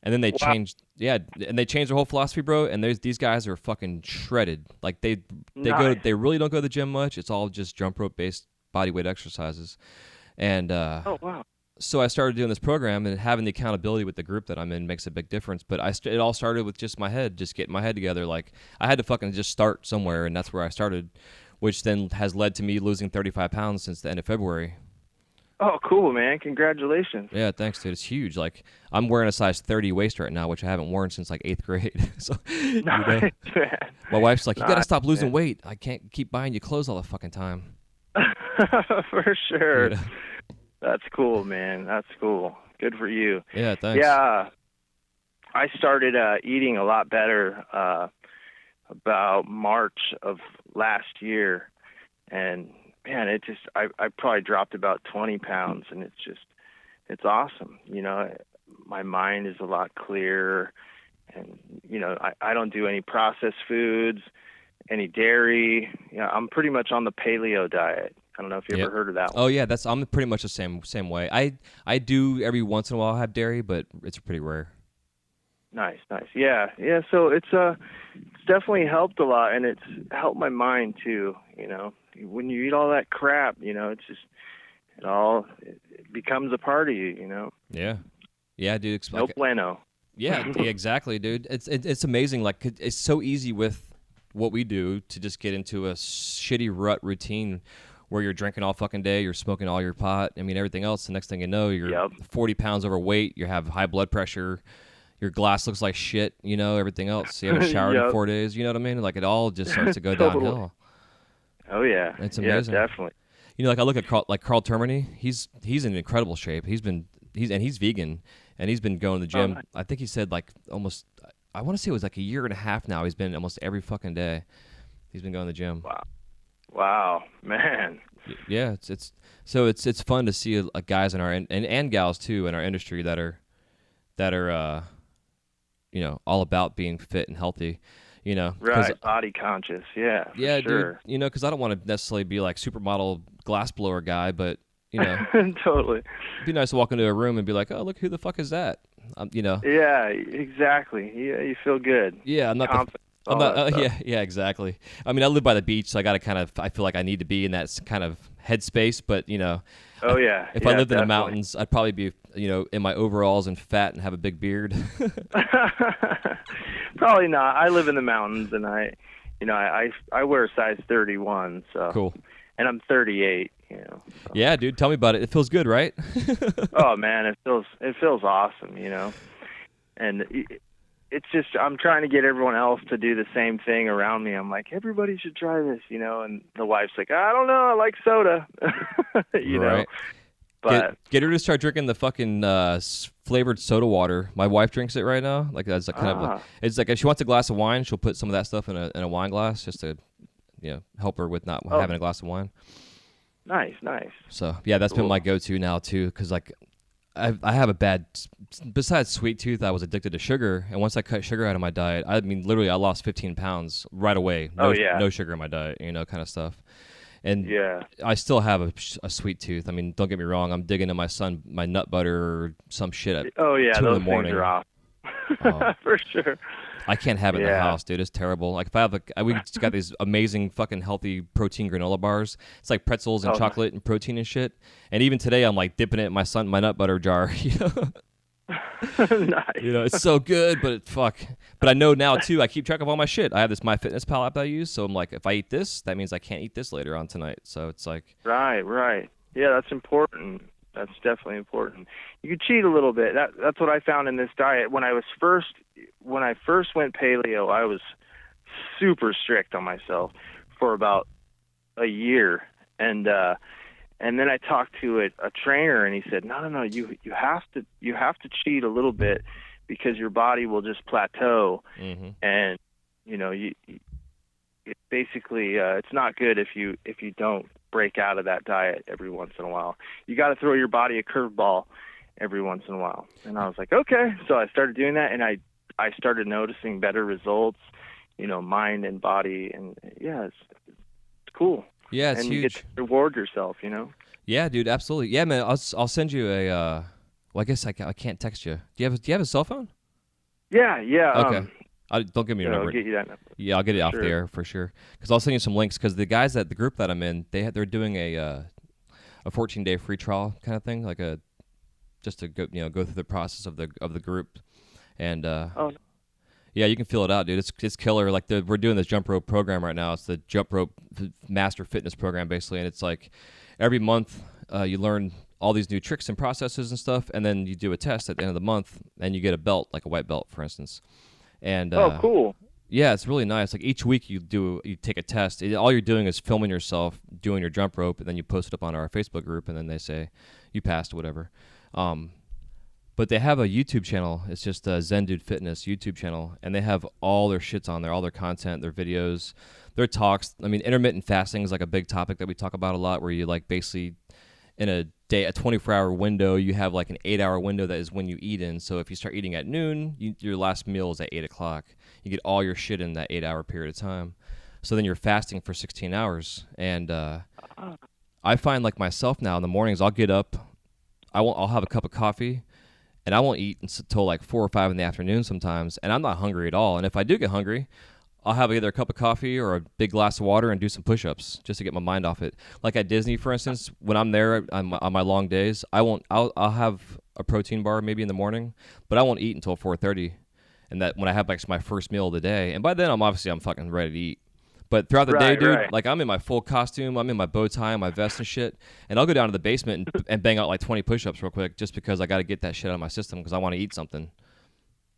And then they changed, and they changed their whole philosophy, bro. And these guys are fucking shredded. Like they really don't go to the gym much. It's all just jump rope based body weight exercises. And so I started doing this program, and having the accountability with the group that I'm in makes a big difference. But it all started with just my head, just getting my head together. Like I had to fucking just start somewhere, and that's where I started, which then has led to me losing 35 pounds since the end of February. Oh, cool, man. Congratulations. Yeah, thanks, dude. It's huge. Like, I'm wearing a size 30 waist right now, which I haven't worn since like 8th grade. So, nice, man. My wife's like, you got to stop losing weight. I can't keep buying you clothes all the fucking time. For sure. That's cool, man. That's cool. Good for you. Yeah, thanks. Yeah. I started eating a lot better about March of last year. And man, I probably dropped about 20 pounds, and it's awesome. My mind is a lot clearer, and, I don't do any processed foods, any dairy. I'm pretty much on the paleo diet. I don't know if you ever heard of that one. Oh yeah, I'm pretty much the same way. I do every once in a while have dairy, but it's pretty rare. Nice. Yeah. So it's definitely helped a lot, and it's helped my mind too. When you eat all that crap, it's just it becomes a part of you. Yeah, dude. No bueno. Yeah, exactly, dude. It's amazing. Like, it's so easy with what we do to just get into a shitty rut routine where you're drinking all fucking day, you're smoking all your pot. I mean, everything else. The next thing you know, you're 40 pounds overweight. You have high blood pressure. Your glass looks like shit. Everything else. You haven't showered in 4 days. You know what I mean? Like, it all just starts to go downhill. Oh yeah, it's amazing. Yeah, definitely. Like I look at Carl Termini. He's in incredible shape. He's vegan, and he's been going to the gym. Nice. I think he said like almost. I want to say it was like a year and a half now. He's been almost every fucking day. He's been going to the gym. Wow, man. Yeah, it's fun to see guys in our and gals too in our industry that are all about being fit and healthy. Right, body conscious, yeah, sure. Dude, because I don't want to necessarily be like supermodel glassblower guy, but totally. It'd be nice to walk into a room and be like, oh, look, who the fuck is that? Yeah, exactly. Yeah, you feel good. Yeah, I'm not. Yeah, exactly. I mean, I live by the beach, so I feel like I need to be in that kind of headspace, but Oh yeah. If I lived in the mountains, I'd probably be, in my overalls and fat and have a big beard. Probably not. I live in the mountains, and I wear a size 31. So cool. And I'm 38. So. Yeah, dude. Tell me about it. It feels good, right? Oh man, it feels awesome. And it's just I'm trying to get everyone else to do the same thing around me. I'm like, everybody should try this, and the wife's like, I don't know, I like soda, right. But get her to start drinking the fucking flavored soda water. My wife drinks it right now. Like that's it's like if she wants a glass of wine, she'll put some of that stuff in a wine glass just to help her with not having a glass of wine. Nice. So yeah, that's been my go-to now too, because like I have a bad, besides sweet tooth, I was addicted to sugar, and once I cut sugar out of my diet, I mean literally I lost 15 pounds right away. No sugar in my diet, kind of stuff. And I still have a sweet tooth. I mean, don't get me wrong. I'm digging into my nut butter or some shit at 2 in the morning. Things are off. For sure. I can't have it in the house, dude. It's terrible. Like if I have we just got these amazing fucking healthy protein granola bars. It's like pretzels and chocolate and protein and shit. And even today, I'm like dipping it in my nut butter jar. Nice. You know, it's so good, but fuck. But I know now too. I keep track of all my shit. I have this MyFitnessPal app that I use, so I'm like, if I eat this, that means I can't eat this later on tonight. So it's like, Right. Yeah, that's important. That's definitely important. You can cheat a little bit. That's what I found in this diet. When I first went paleo, I was super strict on myself for about a year, and then I talked to a trainer, and he said, no, you have to cheat a little bit because your body will just plateau, and it basically it's not good if you don't break out of that diet every once in a while. You got to throw your body a curveball every once in a while. And I was like, okay. So I started doing that, and I started noticing better results, mind and body, and yeah, it's cool. yeah, it's and huge. You get to reward yourself, Yeah, dude, absolutely. Yeah, man. I'll send you a. Well, I guess I can't text you. Do you have a cell phone? Yeah. Okay. Don't give me your number. I'll get you that number. Yeah, I'll get it off Sure. the air for sure. Because I'll send you some links. Because the guys at the group that I'm in, they're doing a 14-day free trial kind of thing, like just to go through the process of the group, and yeah, you can fill it out, dude. It's killer. Like we're doing this jump rope program right now. It's the jump rope master fitness program basically, and it's like every month you learn all these new tricks and processes and stuff, and then you do a test at the end of the month, and you get a belt, like a white belt, for instance. And cool. yeah, it's really nice. Like each week you take a test. All you're doing is filming yourself doing your jump rope, and then you post it up on our Facebook group, and then they say you passed, whatever. But they have a YouTube channel. It's just a Zen Dude Fitness YouTube channel, and they have all their shits on there, all their content, their videos, their talks. I mean, intermittent fasting is like a big topic that we talk about a lot, where you like basically in a day, a 24-hour window, you have like an 8-hour window that is when you eat in. So if you start eating at noon, your last meal is at 8 o'clock. You get all your shit in that 8-hour period of time. So then you're fasting for 16 hours. And I find like myself now in the mornings, I'll get up, I'll have a cup of coffee, and I won't eat until like 4 or 5 in the afternoon sometimes, and I'm not hungry at all. And if I do get hungry, I'll have either a cup of coffee or a big glass of water and do some push-ups just to get my mind off it. Like at Disney, for instance, when I'm there on my long days, I'll have a protein bar maybe in the morning, but I won't eat until 4:30, and that when I have like my first meal of the day, and by then I'm fucking ready to eat. But throughout the day, dude, like I'm in my full costume, I'm in my bow tie, my vest and shit, and I'll go down to the basement and bang out like 20 push-ups real quick just because I got to get that shit out of my system because I want to eat something.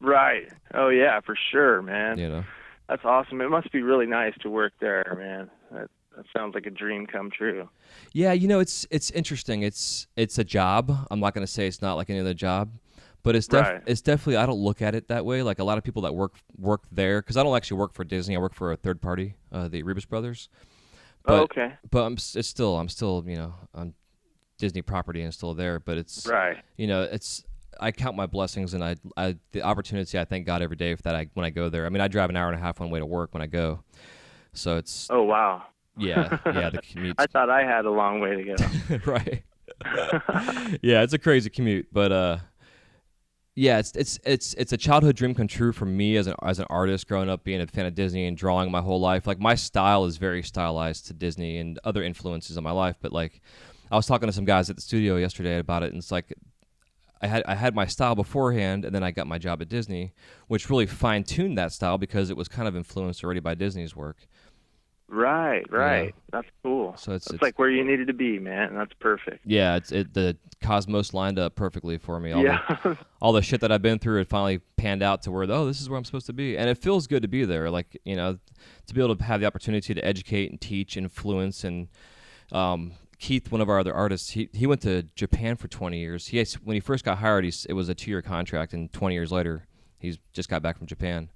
Right. Oh yeah, for sure, man. That's awesome. It must be really nice to work there, man. That sounds like a dream come true. Yeah, it's interesting. It's a job. I'm not going to say it's not like any other job, but it's definitely, I don't look at it that way. Like a lot of people that work there, because I don't actually work for Disney. I work for a third party, the Rebus Brothers. But, okay. But I'm still on Disney property and still there. But it's I count my blessings, and I the opportunity. I thank God every day for that. When I go there, I mean, I drive an hour and a half one way to work when I go, so it's. Oh wow. Yeah, the commute. I thought I had a long way to go. Right. Yeah, it's a crazy commute, but yeah, it's a childhood dream come true for me as an artist growing up, being a fan of Disney and drawing my whole life. Like my style is very stylized to Disney and other influences in my life, but like I was talking to some guys at the studio yesterday about it, and it's like I had my style beforehand, and then I got my job at Disney, which really fine-tuned that style because it was kind of influenced already by Disney's work. Right. Yeah. That's cool. So it's like where you needed to be, man. That's perfect. Yeah, the cosmos lined up perfectly for me. All the shit that I've been through, it finally panned out to where, this is where I'm supposed to be. And it feels good to be there. Like, to be able to have the opportunity to educate and teach, influence, and Keith, one of our other artists, he went to Japan for 20 years. When he first got hired, it was a 2-year contract, and 20 years later, he's just got back from Japan.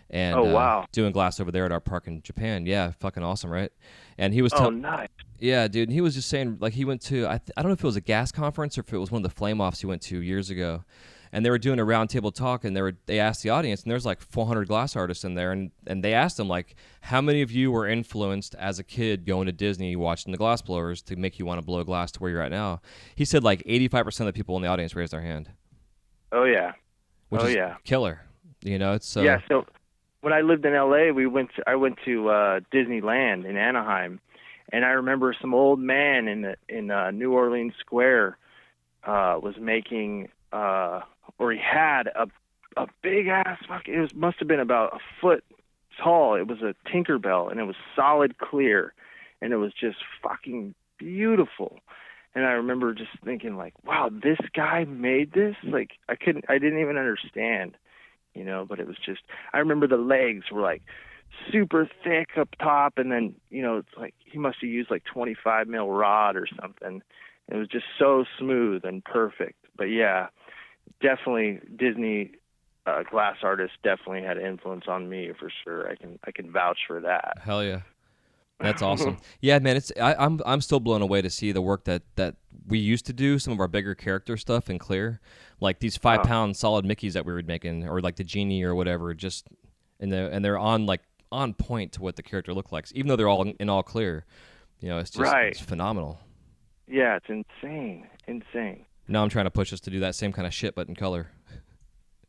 And wow. Doing glass over there at our park in Japan. Yeah, fucking awesome, right? And he was nice. Yeah, dude. And he was just saying, like, he went to I don't know if it was a gas conference or if it was one of the flame offs he went to years ago. And they were doing a roundtable talk, and they asked the audience, and there's like 400 glass artists in there, and they asked them, like, how many of you were influenced as a kid going to Disney watching the glass blowers to make you want to blow glass to where you're at now? He said like 85% of the people in the audience raised their hand. Oh yeah. Which is killer. It's So when I lived in LA, I went to Disneyland in Anaheim, and I remember some old man in New Orleans Square was making or he had a big ass must have been about a foot tall. It was a Tinkerbell, and it was solid clear, and it was just fucking beautiful. And I remember just thinking, like, wow, this guy made this? Like, I didn't even understand, but it was just, I remember the legs were like super thick up top, and then, it's like he must have used like 25 mil rod or something. It was just so smooth and perfect. But yeah, definitely Disney glass artists definitely had influence on me for sure. I can vouch for that. Hell yeah. That's awesome. Yeah, man, I'm still blown away to see the work that we used to do, some of our bigger character stuff in clear, like these 5-pound solid Mickeys that we were making, or like the genie or whatever. Just and they're on point to what the character looked like, even though they're all in all clear. It's just It's phenomenal. Yeah, it's insane. Now I'm trying to push us to do that same kind of shit, but in color.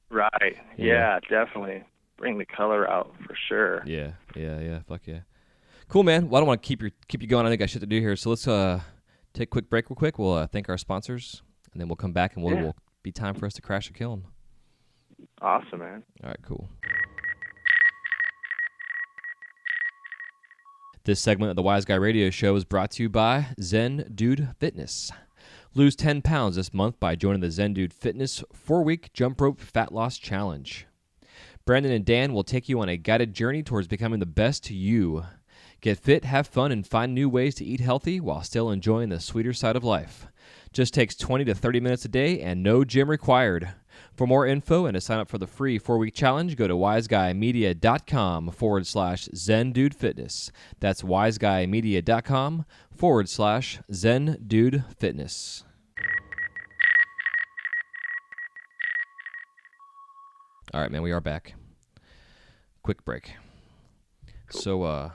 Right. Yeah, definitely. Bring the color out for sure. Yeah. Fuck yeah. Cool, man. Well, I don't want to keep you going. I think I got shit to do here. So let's take a quick break real quick. We'll thank our sponsors, and then we'll come back, and will be time for us to crash a kiln. Awesome, man. All right, cool. This segment of the Wise Guy Radio Show is brought to you by Zen Dude Fitness. Lose 10 pounds this month by joining the Zen Dude Fitness 4-week jump rope fat loss challenge. Brandon and Dan will take you on a guided journey towards becoming the best you. Get fit, have fun, and find new ways to eat healthy while still enjoying the sweeter side of life. Just takes 20 to 30 minutes a day and no gym required. For more info and to sign up for the free 4-week challenge, go to wiseguymedia.com/ZenDudeFitness. That's wiseguymedia.com/ZenDudeFitness. All right, man, we are back. Quick break. Cool. So,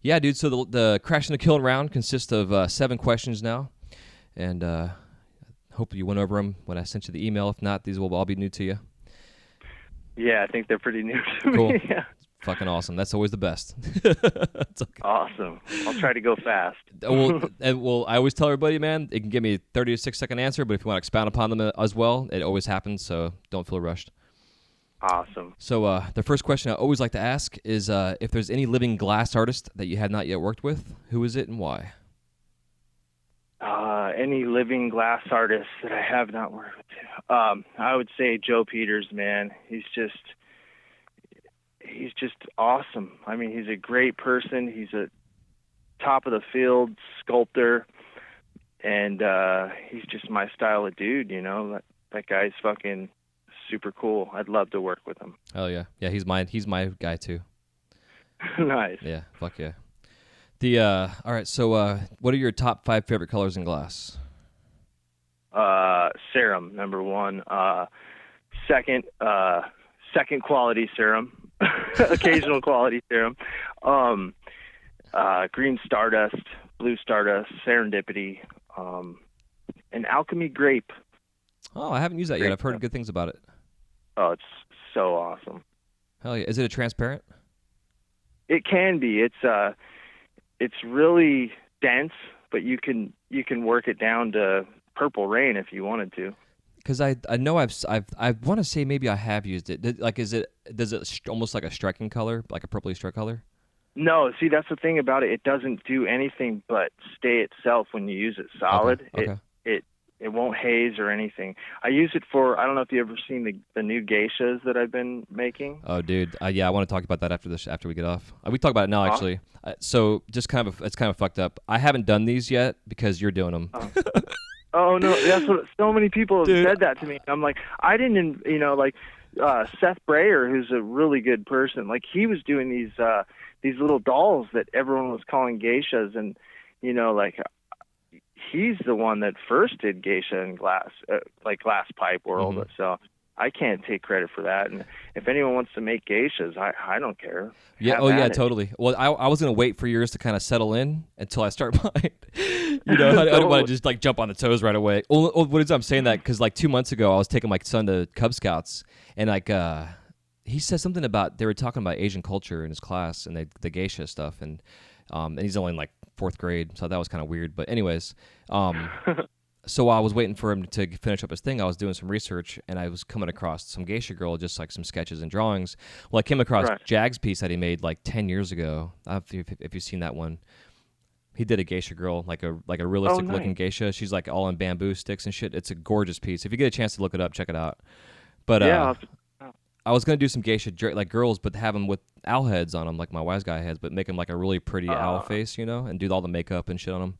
yeah, dude, so the Crash in the Kiln round consists of 7 questions now, and hopefully you went over them when I sent you the email. If not, these will all be new to you. Yeah, I think they're pretty new to cool. me. Yeah. Fucking awesome. That's always the best. Awesome. I'll try to go fast. Well, I always tell everybody, man, it can give me a 30 to 6-second answer, but if you want to expound upon them as well, it always happens, so don't feel rushed. Awesome. So the first question I always like to ask is if there's any living glass artist that you had not yet worked with, who is it and why? Any living glass artist that I have not worked with. I would say Joe Peters, man. He's just awesome. I mean, he's a great person. He's a top of the field sculptor, and he's just my style of dude, That guy's fucking super cool. I'd love to work with him. Oh yeah. Yeah, he's my guy too. Nice. Yeah, fuck yeah. All right, so what are your top 5 favorite colors in glass? Serum, number 1. Second quality serum. Occasional quality serum. Green Stardust, Blue Stardust, Serendipity, and Alchemy Grape. Oh, I haven't used that yet. I've heard good things about it. Oh, it's so awesome. Hell yeah. Is it a transparent? It can be. It's really dense, but you can work it down to Purple Rain if you wanted to. Because I know I want to say maybe I have used it. Does it almost like a striking color, like a purpley strike color? No, see, that's the thing about it. It doesn't do anything but stay itself when you use it solid. Okay. It won't haze or anything. I use it for, I don't know if you've ever seen the new geishas that I've been making. Oh, dude. Yeah, I want to talk about that after we get off. We talk about it now, actually. So just it's kind of fucked up. I haven't done these yet because you're doing them. Oh no, that's what so many people have said that to me. I'm like, I didn't, Seth Brayer, who's a really good person, like he was doing these little dolls that everyone was calling geishas, and he's the one that first did geisha in glass, like glass pipe world. Mm-hmm. So I can't take credit for that. And if anyone wants to make geishas, I don't care. Yeah. Oh yeah, totally. Well, I was gonna wait for yours to kind of settle in until I start mine. I don't want to just like jump on the toes right away. I'm saying that because like 2 months ago I was taking my son to Cub Scouts, and like he said something about, they were talking about Asian culture in his class and the geisha stuff, and he's only in like 4th grade, so that was kind of weird. But anyways, So while I was waiting for him to finish up his thing, I was doing some research, and I was coming across some Geisha girl, just like some sketches and drawings. Well, I came across Right. Jag's piece that he made like 10 years ago. I don't know if you've seen that one. He did a Geisha girl, like a realistic looking nice. Geisha. She's like all in bamboo sticks and shit. It's a gorgeous piece. If you get a chance to look it up, check it out. But Yeah. I was gonna do some Geisha like girls, but have them with owl heads on them, like my wise guy heads, but make them like a really pretty owl face, and do all the makeup and shit on them.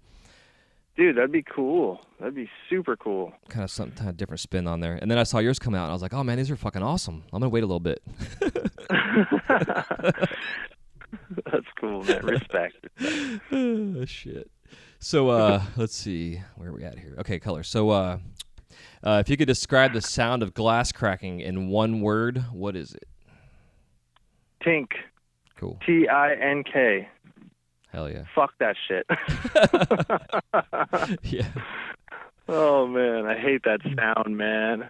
Dude, that'd be cool. That'd be super cool. Kind of some kind of different spin on there. And then I saw yours come out, and I was like, oh man, these are fucking awesome. I'm gonna wait a little bit. That's cool, man. Respect. Oh, shit. So let's see, where are we at here? Okay, color. So if you could describe the sound of glass cracking in one word, what is it? Tink. Cool. Tink. Hell yeah. Fuck that shit. Yeah. Oh man, I hate that sound, man.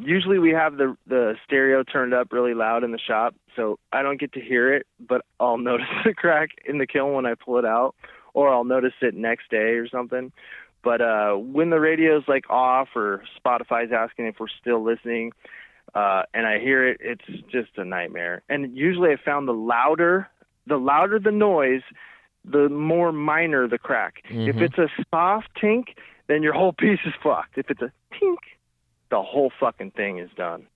Usually we have the stereo turned up really loud in the shop, so I don't get to hear it, but I'll notice the crack in the kiln when I pull it out, or I'll notice it next day or something. But when the radio's like off or Spotify's asking if we're still listening, and I hear it, it's just a nightmare. And usually I found the louder the noise, the more minor the crack. Mm-hmm. If it's a soft tink, then your whole piece is fucked. If it's a tink, the whole fucking thing is done.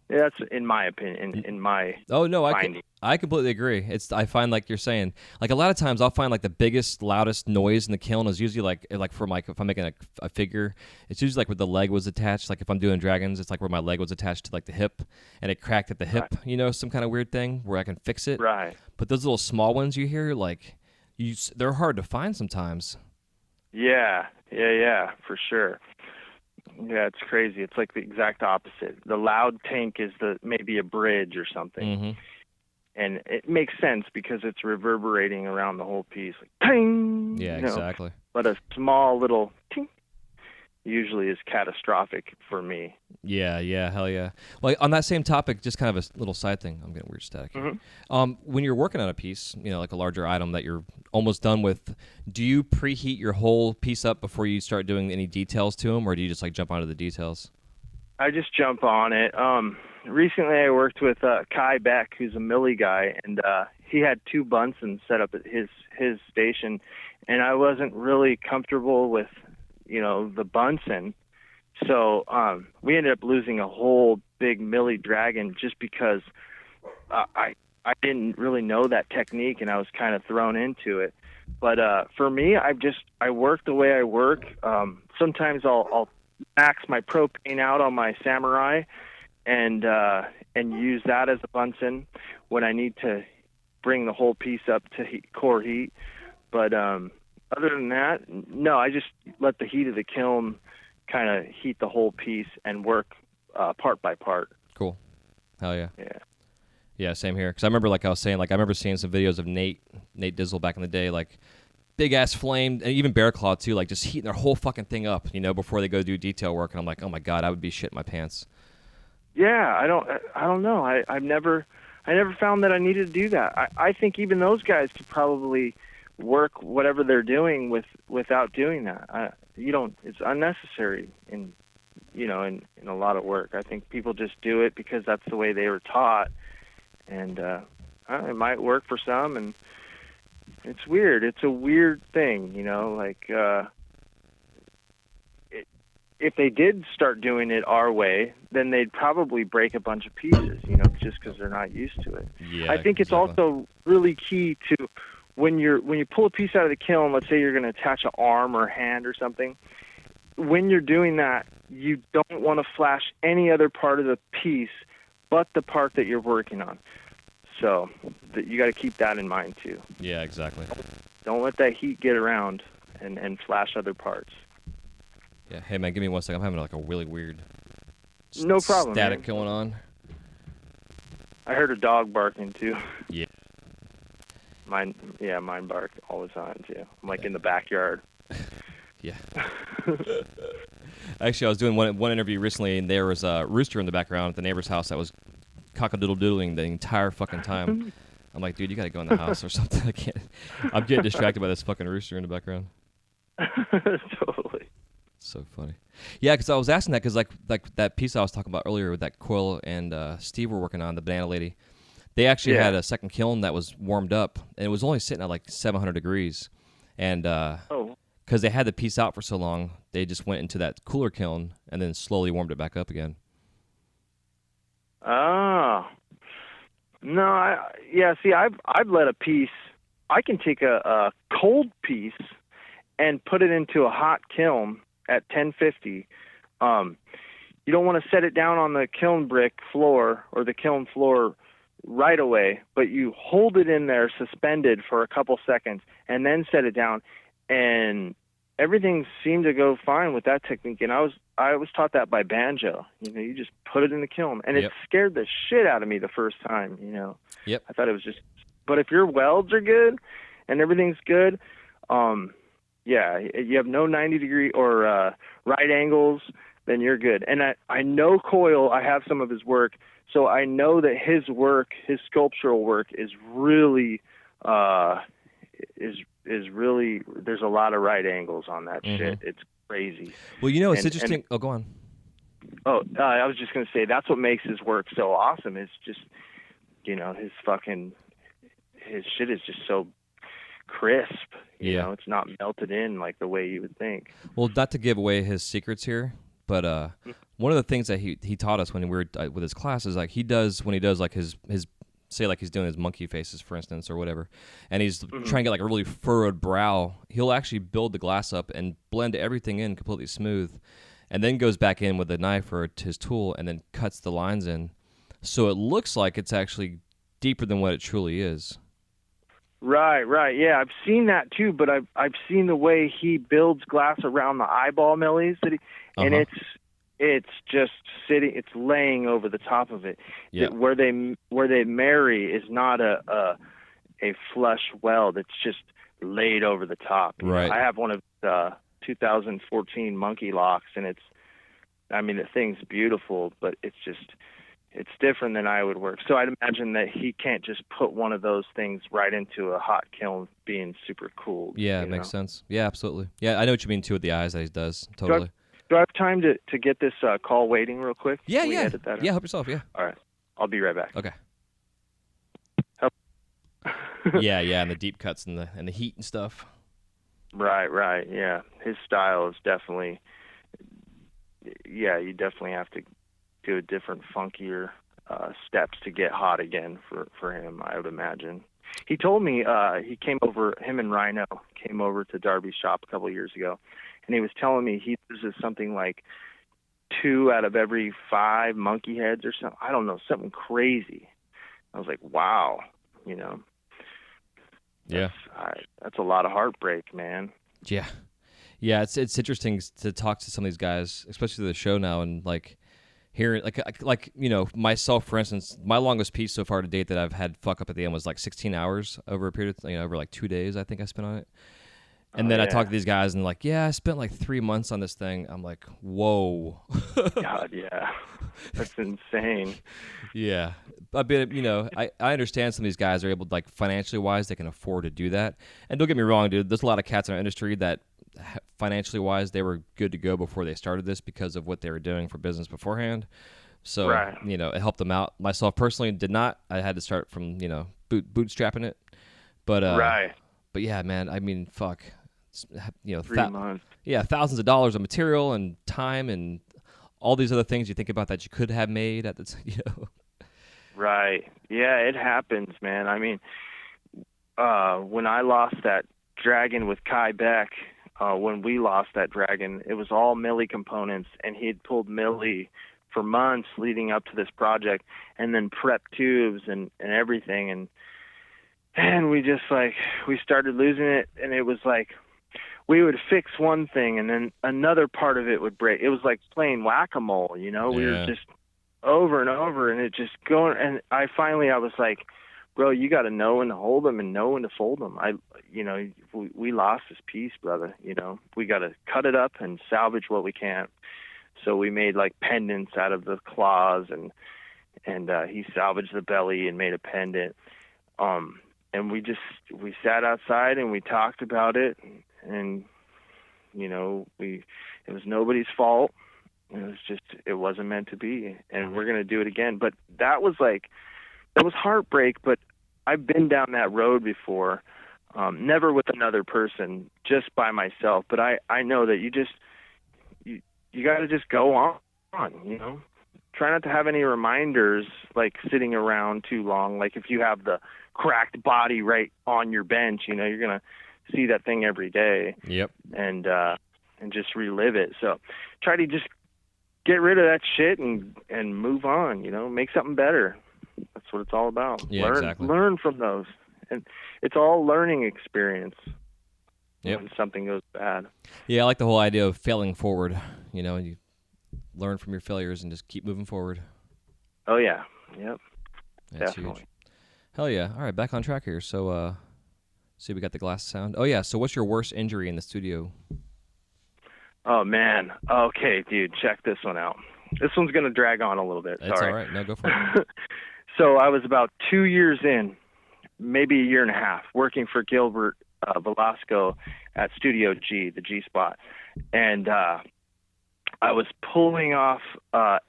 That's in my opinion, in my finding. I completely agree. I find like you're saying, like a lot of times I'll find like the biggest, loudest noise in the kiln is usually like for my, if I'm making a figure, it's usually like where the leg was attached. Like if I'm doing dragons, it's like where my leg was attached to like the hip and it cracked at the hip, some kind of weird thing where I can fix it. Right. But those little small ones you hear, like they're hard to find sometimes. Yeah, for sure. Yeah, it's crazy. It's like the exact opposite. The loud tink is maybe a bridge or something. Mm-hmm. And it makes sense because it's reverberating around the whole piece. Like, ting! Yeah, exactly. But a small little ting usually is catastrophic for me. Yeah, hell yeah. Well, on that same topic, just kind of a little side thing. I'm getting weird static here. Mm-hmm. When you're working on a piece, like a larger item that you're almost done with, do you preheat your whole piece up before you start doing any details to them, or do you just like jump onto the details? I just jump on it. Recently I worked with Kai Beck, who's a Millie guy, and he had 2 Bunsen set up at his station, and I wasn't really comfortable with, the Bunsen. So we ended up losing a whole big Millie Dragon just because I didn't really know that technique, and I was kind of thrown into it. But for me, I work the way I work. Sometimes I'll max my propane out on my Samurai and use that as a Bunsen when I need to bring the whole piece up to core heat. But other than that, no, I just let the heat of the kiln kind of heat the whole piece and work part by part. Cool. Hell yeah. Yeah. Yeah, same here. Because I remember, like I was saying, like I remember seeing some videos of Nate Dizzle back in the day, like big ass flame, and even Bear Claw too, like just heating their whole fucking thing up, before they go do detail work. And I'm like, oh my god, I would be shitting my pants. Yeah, I don't know. I never found that I needed to do that. I think even those guys could probably work whatever they're doing without doing that. It's unnecessary in a lot of work. I think people just do it because that's the way they were taught, and it might work for some, and it's weird. It's a weird thing, if they did start doing it our way, then they'd probably break a bunch of pieces, just because they're not used to it. Yeah, I think it's also really key to when you pull a piece out of the kiln, let's say you're going to attach an arm or a hand or something, when you're doing that, you don't want to flash any other part of the piece but the part that you're working on. So you got to keep that in mind too. Yeah, exactly. Don't let that heat get around and flash other parts. Yeah. Hey man, give me 1 second. I'm having like a really weird no problem, static man. going on. I heard a dog barking too. Yeah. Mine bark all the time too. I'm like in the backyard. Yeah. Actually, I was doing one interview recently, and there was a rooster in the background at the neighbor's house that was cock-a-doodle-doodling the entire fucking time. I'm like, dude, you gotta go in the house or something. I can't. I'm getting distracted by this fucking rooster in the background. Totally. So funny. Yeah, because I was asking that because like that piece I was talking about earlier with that Coil and Steve were working on, the Banana Lady. They actually had a second kiln that was warmed up, and it was only sitting at like 700 degrees. And because they had the piece out for so long, they just went into that cooler kiln and then slowly warmed it back up again. Oh. No, see, I've let a piece, I can take a cold piece and put it into a hot kiln at 1050. You don't want to set it down on the kiln brick floor or the kiln floor right away, but you hold it in there suspended for a couple seconds and then set it down, and everything seemed to go fine with that technique. And I was taught that by Banjo. You just put it in the kiln, and it scared the shit out of me the first time. Yep. I thought it was just. But if your welds are good and everything's good, you have no 90-degree or right angles, then you're good. And I know Coil. I have some of his work, so I know that his work, his sculptural work, is really is really. There's a lot of right angles on that shit. It's crazy. Well, it's interesting. Go on. I was just going to say that's what makes his work so awesome. It's just, his shit is just so crisp. It's not melted in like the way you would think. Well, not to give away his secrets here, but one of the things that he taught us when we were with his class is like he does like his say like he's doing his monkey faces, for instance, or whatever, and he's trying to get like a really furrowed brow. He'll actually build the glass up and blend everything in completely smooth, and then goes back in with a knife or his tool and then cuts the lines in, so it looks like it's actually deeper than what it truly is. Right. Yeah, I've seen that too, but I've seen the way he builds glass around the eyeball millies and it's just sitting, it's laying over the top of it. Yeah. Where they marry is not a flush weld. It's just laid over the top. Right. I have one of the 2014 Monkey Locks, and the thing's beautiful, but it's different than I would work. So I'd imagine that he can't just put one of those things right into a hot kiln being super cool. Yeah, it makes sense. Yeah, absolutely. Yeah, I know what you mean too with the eyes that he does. Totally. Do I have time to get this call waiting real quick? Yeah. Edit that Yeah, help yourself, yeah. All right. I'll be right back. Okay. yeah, and the deep cuts and the heat and stuff. Right. Yeah. His style is definitely, you definitely have to do a different, funkier steps to get hot again for him, I would imagine. He told me him and Rhino came over to Darby's shop a couple of years ago, and he was telling me he uses something like 2 out of every 5 monkey heads or something. I don't know, something crazy. I was like, wow, Yeah. That's a lot of heartbreak, man. Yeah. It's interesting to talk to some of these guys, especially the show now, and like hearing like myself, for instance, my longest piece so far to date that I've had fuck up at the end was like 16 hours over a period of over like 2 days I think I spent on it. And then I talk to these guys and like, I spent like 3 months on this thing. I'm like, whoa. God, yeah. That's insane. Yeah. A bit, I understand some of these guys are able to, like, financially wise, they can afford to do that. And don't get me wrong, dude, there's a lot of cats in our industry that financially wise, they were good to go before they started this because of what they were doing for business beforehand. So, it helped them out. Myself personally did not. I had to start from, bootstrapping it. But, But yeah, man, I mean, fuck. 3 months. Yeah, thousands of dollars of material and time and all these other things you think about that you could have made at the Right. Yeah, it happens, man. I mean, when I lost that dragon with Kai Beck, when we lost that dragon, it was all Millie components, and he had pulled Millie for months leading up to this project, and then prep tubes and everything, and we just we started losing it, and it was like we would fix one thing and then another part of it would break. It was like playing whack-a-mole, We were just over and over, and it just going. And I was like, bro, you got to know when to hold them and know when to fold them. We lost this piece, brother. We got to cut it up and salvage what we can. So we made like pendants out of the claws, and he salvaged the belly and made a pendant. And we sat outside and we talked about it, and it was nobody's fault. It wasn't meant to be, and we're going to do it again. But that was heartbreak, but I've been down that road before, never with another person, just by myself. But I know that you got to just go on, Try not to have any reminders, like sitting around too long. Like if you have the cracked body right on your bench, you're going to see that thing every day. Yep. And just relive it. So try to just get rid of that shit and move on, make something better. That's what it's all about. Yeah, exactly. Learn from those. And it's all learning experience. Yep. When something goes bad. Yeah, I like the whole idea of failing forward. You learn from your failures and just keep moving forward. Oh, yeah. Yep. That's definitely. Huge. Hell yeah. All right, back on track here. So, see, we got the glass sound. Oh, yeah. So what's your worst injury in the studio? Oh, man. Okay, dude, check this one out. This one's going to drag on a little bit. It's Sorry. all right. No, go for it. So I was about 2 years in, maybe a year and a half, working for Gilbert Velasco at Studio G, the G spot. And I was pulling off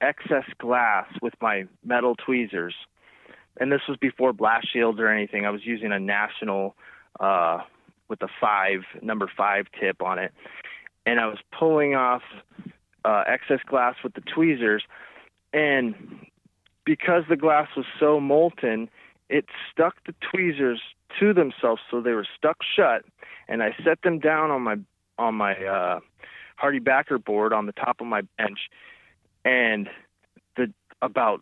excess glass with my metal tweezers. And this was before blast shields or anything. I was using a National with a number 5 tip on it. And I was pulling off excess glass with the tweezers. And because the glass was so molten, it stuck the tweezers to themselves, so they were stuck shut. And I set them down on my Hardy Backer board on the top of my bench. And about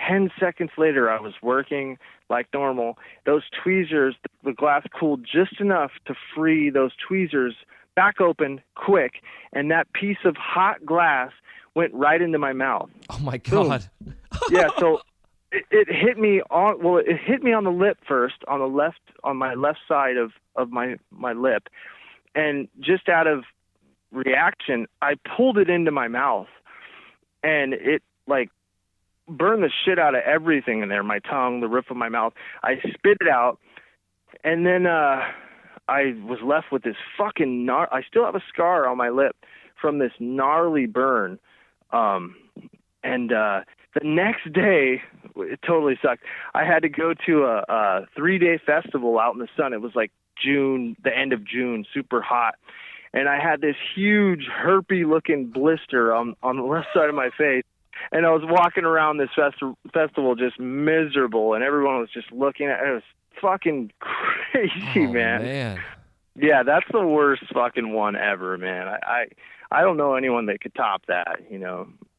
10 seconds later, I was working like normal. Those tweezers, the glass cooled just enough to free those tweezers back open quick, and that piece of hot glass went right into my mouth. Oh my God. Yeah, so it hit me on the lip first, on my left side of my lip. And just out of reaction, I pulled it into my mouth, and it like burned the shit out of everything in there, my tongue, the roof of my mouth. I spit it out, and then I was left with this fucking I still have a scar on my lip from this gnarly burn. The next day, it totally sucked. I had to go to a 3-day festival out in the sun. It was like June, the end of June, super hot. And I had this huge herpy-looking blister on the left side of my face. And I was walking around this festival just miserable, and everyone was just looking at it. It was fucking crazy, man. Yeah, that's the worst fucking one ever, man. I don't know anyone that could top that,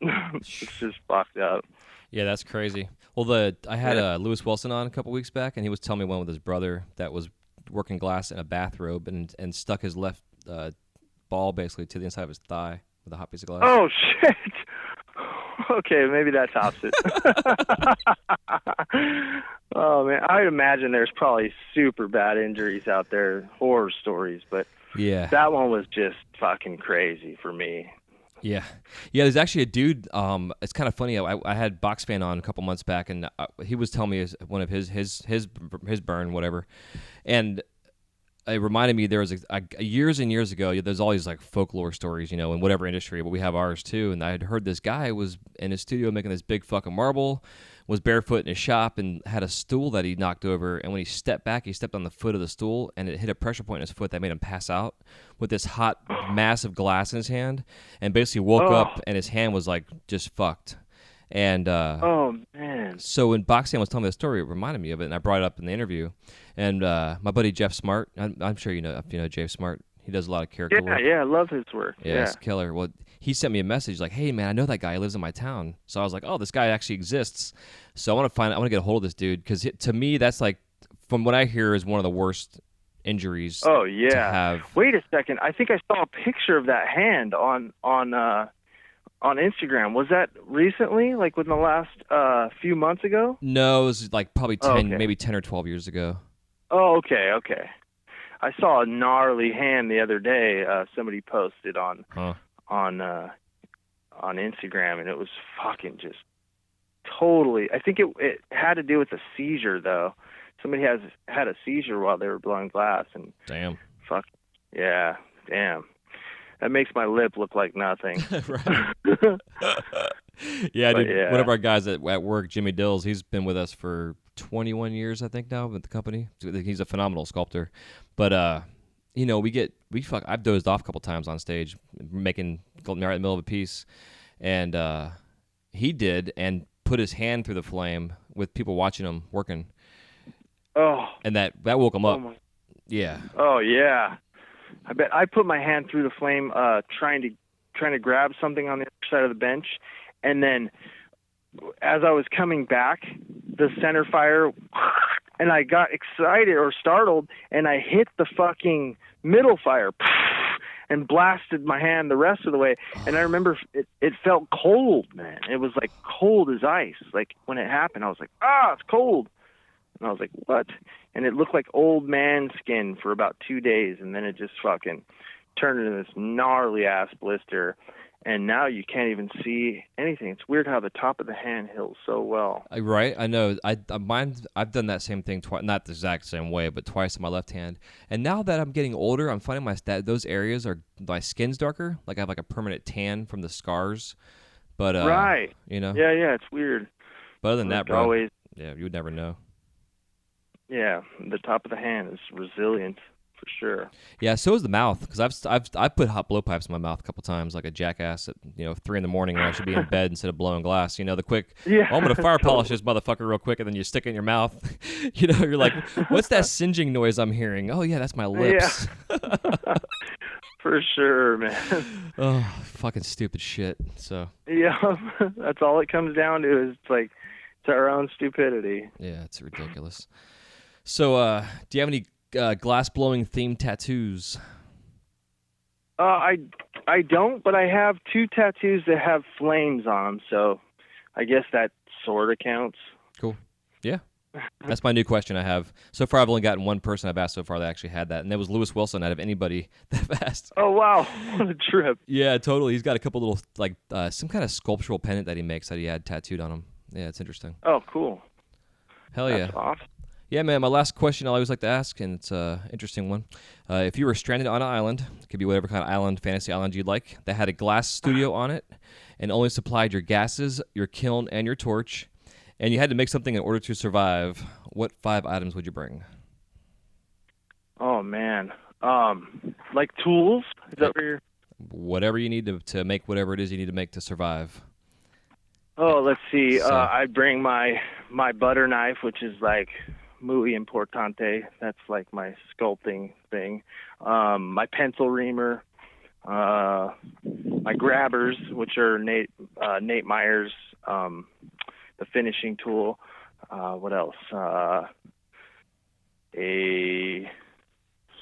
It's just fucked up. Yeah, that's crazy. Well, I had Lewis Wilson on a couple weeks back, and he was telling me one with his brother that was working glass in a bathrobe and stuck his left ball basically to the inside of his thigh with a hot piece of glass. Oh, shit. Okay, maybe that tops it. Oh, man. I would imagine there's probably super bad injuries out there, horror stories, but yeah, that one was just fucking crazy for me. Yeah. There's actually a dude. It's kind of funny. I had Box Fan on a couple months back, and he was telling me one of his burn, whatever, and it reminded me there was years and years ago. There's all these like folklore stories, in whatever industry, but we have ours too. And I had heard this guy was in his studio making this big fucking marble, was barefoot in his shop, and had a stool that he knocked over. And when he stepped back, he stepped on the foot of the stool, and it hit a pressure point in his foot that made him pass out with this hot, massive glass in his hand. And basically woke up, and his hand was like just fucked. And oh man! So when Boxan was telling me the story, it reminded me of it, and I brought it up in the interview. And my buddy Jeff Smart, I'm sure you know Jeff Smart. He does a lot of character work. Yeah, I love his work. Yeah, it's killer. Well, he sent me a message like, "Hey man, I know that guy. He lives in my town." So I was like, "Oh, this guy actually exists." So I want to get a hold of this dude because to me, that's like, from what I hear, is one of the worst injuries. Oh yeah. To have. Wait a second. I think I saw a picture of that hand on Instagram. Was that recently, like within the last few months ago? No, it was like probably 10, maybe 10 or 12 years ago. Oh, okay. I saw a gnarly hand the other day. Somebody posted on Instagram, and it was fucking just totally. I think it had to do with a seizure, though. Somebody had a seizure while they were blowing glass, and damn. Fuck yeah, damn. that makes my lip look like nothing. Right. Yeah, But dude. yeah. One of our guys at work, Jimmy Dills, he's been with us for 21 years, I think, now with the company. He's a phenomenal sculptor. But you know, I've dozed off a couple times on stage, making right in the middle of a piece, and he did, and put his hand through the flame with people watching him working, Oh. and that woke him up. Yeah. Oh yeah. I bet I put my hand through the flame, trying to grab something on the other side of the bench, and then as I was coming back, the center fire, and I got excited or startled, and I hit the fucking middle fire, and blasted my hand the rest of the way. And I remember it felt cold, man. It was like cold as ice. Like when it happened, I was like, it's cold. And I was like, what? And it looked like old man skin for about 2 days, and then it just fucking turned into this gnarly ass blister. And now you can't even see anything. It's weird how the top of the hand heals so well. Right, I know. I've done that same thing twice, not the exact same way, but twice on my left hand. And now that I'm getting older, I'm finding those areas my skin's darker. Like I have like a permanent tan from the scars. But right, you know. Yeah, it's weird. But other than that, bro, always, yeah, you would never know. Yeah, the top of the hand is resilient. For sure. Yeah, so is the mouth, because I've put hot blowpipes in my mouth a couple times, like a jackass at 3 a.m. when I should be in bed instead of blowing glass. The quick. Yeah, I'm gonna fire polish this motherfucker real quick, and then you stick it in your mouth. You're like, what's that singeing noise I'm hearing? Oh yeah, that's my lips. Yeah. For sure, man. Oh, fucking stupid shit. So. Yeah, that's all it comes down to is it's our own stupidity. Yeah, it's ridiculous. So, do you have any glass blowing themed tattoos? I don't, but I have 2 tattoos that have flames on them, so I guess that sort of counts. Cool. Yeah. That's my new question I have. So far, I've only gotten one person I've asked so far that actually had that, and that was Lewis Wilson out of anybody that I've asked. Oh, wow. What a trip. Yeah, totally. He's got a couple little, some kind of sculptural pendant that he makes that he had tattooed on him. Yeah, it's interesting. Oh, cool. Hell yeah. That's awesome. Yeah, man, my last question I always like to ask, and it's an interesting one. If you were stranded on an island, it could be whatever kind of island, fantasy island you'd like, that had a glass studio on it and only supplied your gases, your kiln, and your torch, and you had to make something in order to survive, what 5 items would you bring? Oh, man. Like tools? Is that where you're... Whatever you need to make whatever it is you need to make to survive. Oh, let's see. I'd bring my butter knife, which is like muy importante. That's like my sculpting thing. My pencil reamer, my grabbers, which are Nate Meyer's, the finishing tool. What else?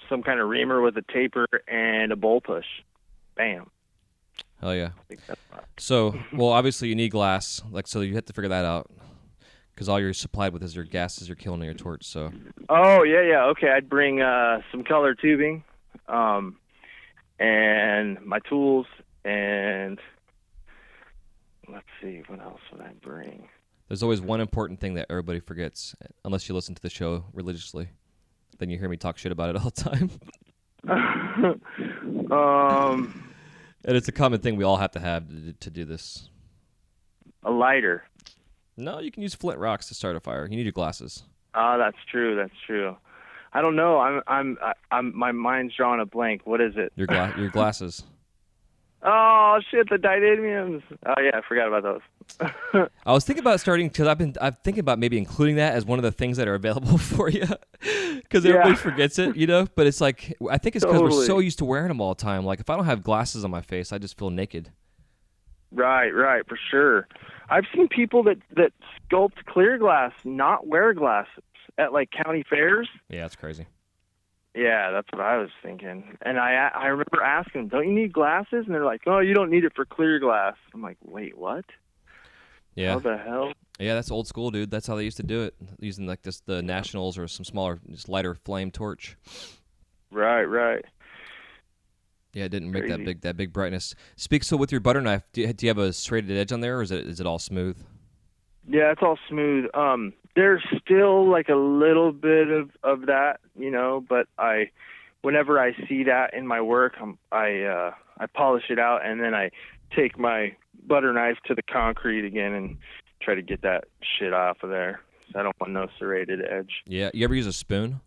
Some kind of reamer with a taper and a bowl push. Bam. Hell yeah. So, well, obviously you need glass, so you have to figure that out, because all you're supplied with is your gases, your kiln, and your torch. So. Oh yeah. Okay, I'd bring some color tubing, and my tools, and let's see, what else would I bring? There's always one important thing that everybody forgets, unless you listen to the show religiously. Then you hear me talk shit about it all the time. And it's a common thing we all have to do this. A lighter. No, you can use flint rocks to start a fire. You need your glasses. Oh, that's true. I don't know. I'm my mind's drawing a blank. What is it? Your glasses. Oh shit, the titaniums. Oh yeah, I forgot about those. I was thinking about starting, because I'm thinking about maybe including that as one of the things that are available for you, because everybody forgets it, But it's like, I think it's because we're so used to wearing them all the time. Like if I don't have glasses on my face, I just feel naked. Right, for sure. I've seen people that sculpt clear glass not wear glasses at like county fairs. Yeah, that's crazy. Yeah, that's what I was thinking. And I remember asking them, don't you need glasses? And they're like, oh, you don't need it for clear glass. I'm like, wait, what? Yeah. How the hell? Yeah, that's old school, dude. That's how they used to do it, using like the Nationals or some smaller, just lighter flame torch. Right. Yeah, it didn't make that big brightness. So with your butter knife, do you have a serrated edge on there, or is it all smooth? Yeah, it's all smooth. There's still like a little bit of that, but whenever I see that in my work, I I polish it out, and then I take my butter knife to the concrete again and try to get that shit off of there. So I don't want no serrated edge. Yeah. You ever use a spoon?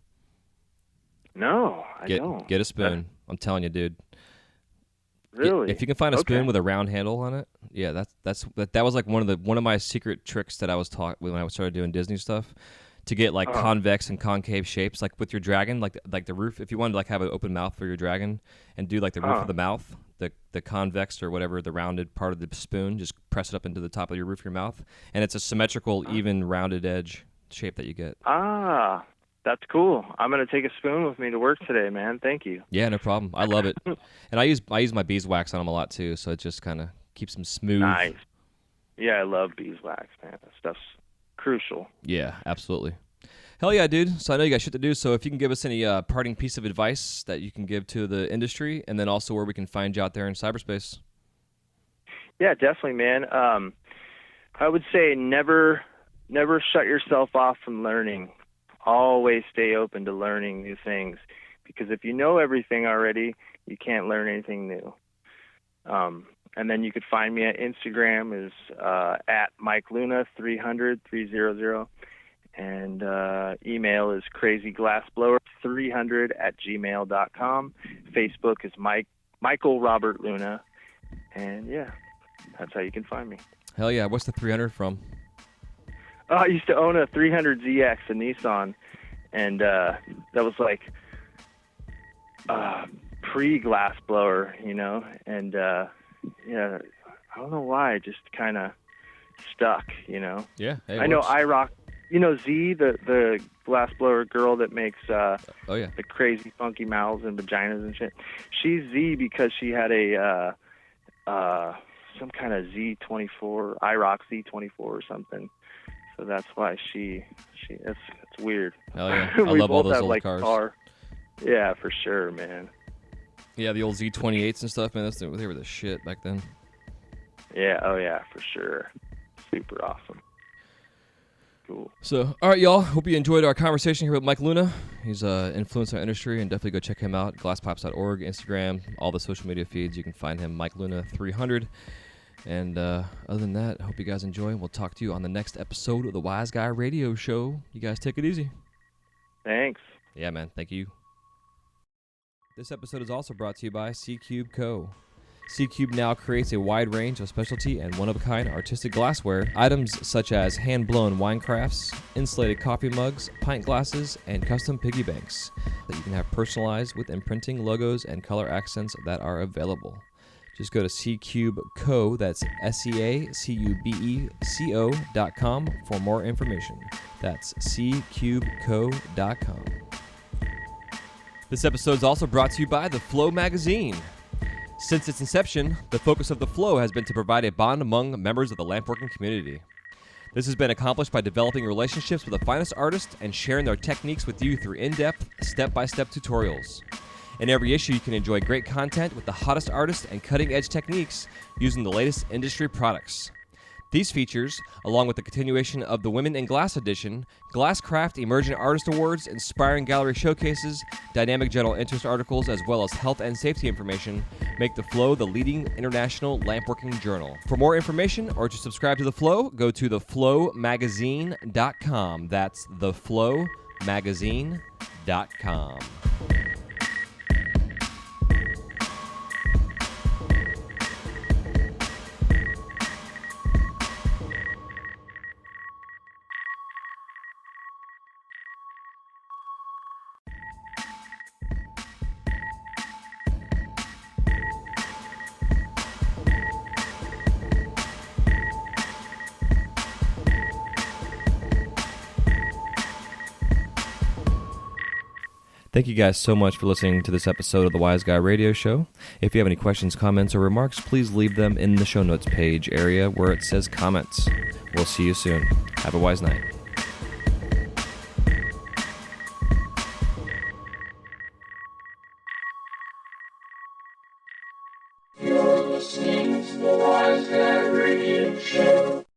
No, I don't. Get a spoon. I'm telling you, dude. Really? If you can find a spoon with a round handle on it, yeah, that was like one of my secret tricks that I was taught when I started doing Disney stuff, to get like convex and concave shapes, like with your dragon, like the roof. If you wanted to like have an open mouth for your dragon and do like the roof of the mouth, the convex or whatever, the rounded part of the spoon, just press it up into the top of your roof of your mouth, and it's a symmetrical, even rounded edge shape that you get. That's cool. I'm going to take a spoon with me to work today, man. Thank you. Yeah, no problem. I love it. And I use my beeswax on them a lot too, so it just kind of keeps them smooth. Nice. Yeah, I love beeswax, man. That stuff's crucial. Yeah, absolutely. Hell yeah, dude. So I know you got shit to do, so if you can give us any parting piece of advice that you can give to the industry, and then also where we can find you out there in cyberspace. Yeah, definitely, man. I would say never shut yourself off from learning. Always stay open to learning new things, because if you know everything already, you can't learn anything new. And then you could find me at Instagram is at MikeLuna300, and email is crazyglassblower300@gmail.com. Facebook is Michael Robert Luna, and yeah, that's how you can find me. Hell yeah. What's the 300 from? I used to own a 300ZX, a Nissan, and that was like pre-glass blower, you know, and yeah, I don't know why, it just kind of stuck, you know. Yeah, hey, I know IROC, you know, Z, the glass blower girl that makes the crazy funky mouths and vaginas and shit. She's Z because she had a some kind of Z24, IROC Z24 or something. So that's why it's weird. Hell yeah. I love all those old cars. Yeah, for sure, man. Yeah, the old Z28s and stuff, man, they were the shit back then. Yeah, oh yeah, for sure. Super awesome. Cool. So, all right, y'all. Hope you enjoyed our conversation here with Mike Luna. He's an influencer in our industry, and definitely go check him out. Glasspipes.org, Instagram, all the social media feeds. You can find him, Mike Luna 300. And other than that, I hope you guys enjoy. We'll talk to you on the next episode of the Wise Guy Radio Show. You guys take it easy. Thanks. Yeah, man. Thank you. This episode is also brought to you by C-Cube Co. C-Cube now creates a wide range of specialty and one-of-a-kind artistic glassware, items such as hand-blown wine crafts, insulated coffee mugs, pint glasses, and custom piggy banks that you can have personalized with imprinting, logos, and color accents that are available. Just go to ccubeco, that's SEACUBECO.com for more information. That's ccubeco.com. This episode is also brought to you by The Flow magazine. Since its inception, the focus of The Flow has been to provide a bond among members of the lampworking community. This has been accomplished by developing relationships with the finest artists and sharing their techniques with you through in-depth, step-by-step tutorials. In every issue, you can enjoy great content with the hottest artists and cutting-edge techniques using the latest industry products. These features, along with the continuation of the Women in Glass edition, Glasscraft Emerging Artist Awards, inspiring gallery showcases, dynamic general interest articles, as well as health and safety information, make The Flow the leading international lampworking journal. For more information or to subscribe to The Flow, go to theflowmagazine.com. That's theflowmagazine.com. Thank you guys so much for listening to this episode of the Wise Guy Radio Show. If you have any questions, comments, or remarks, please leave them in the show notes page area where it says comments. We'll see you soon. Have a wise night.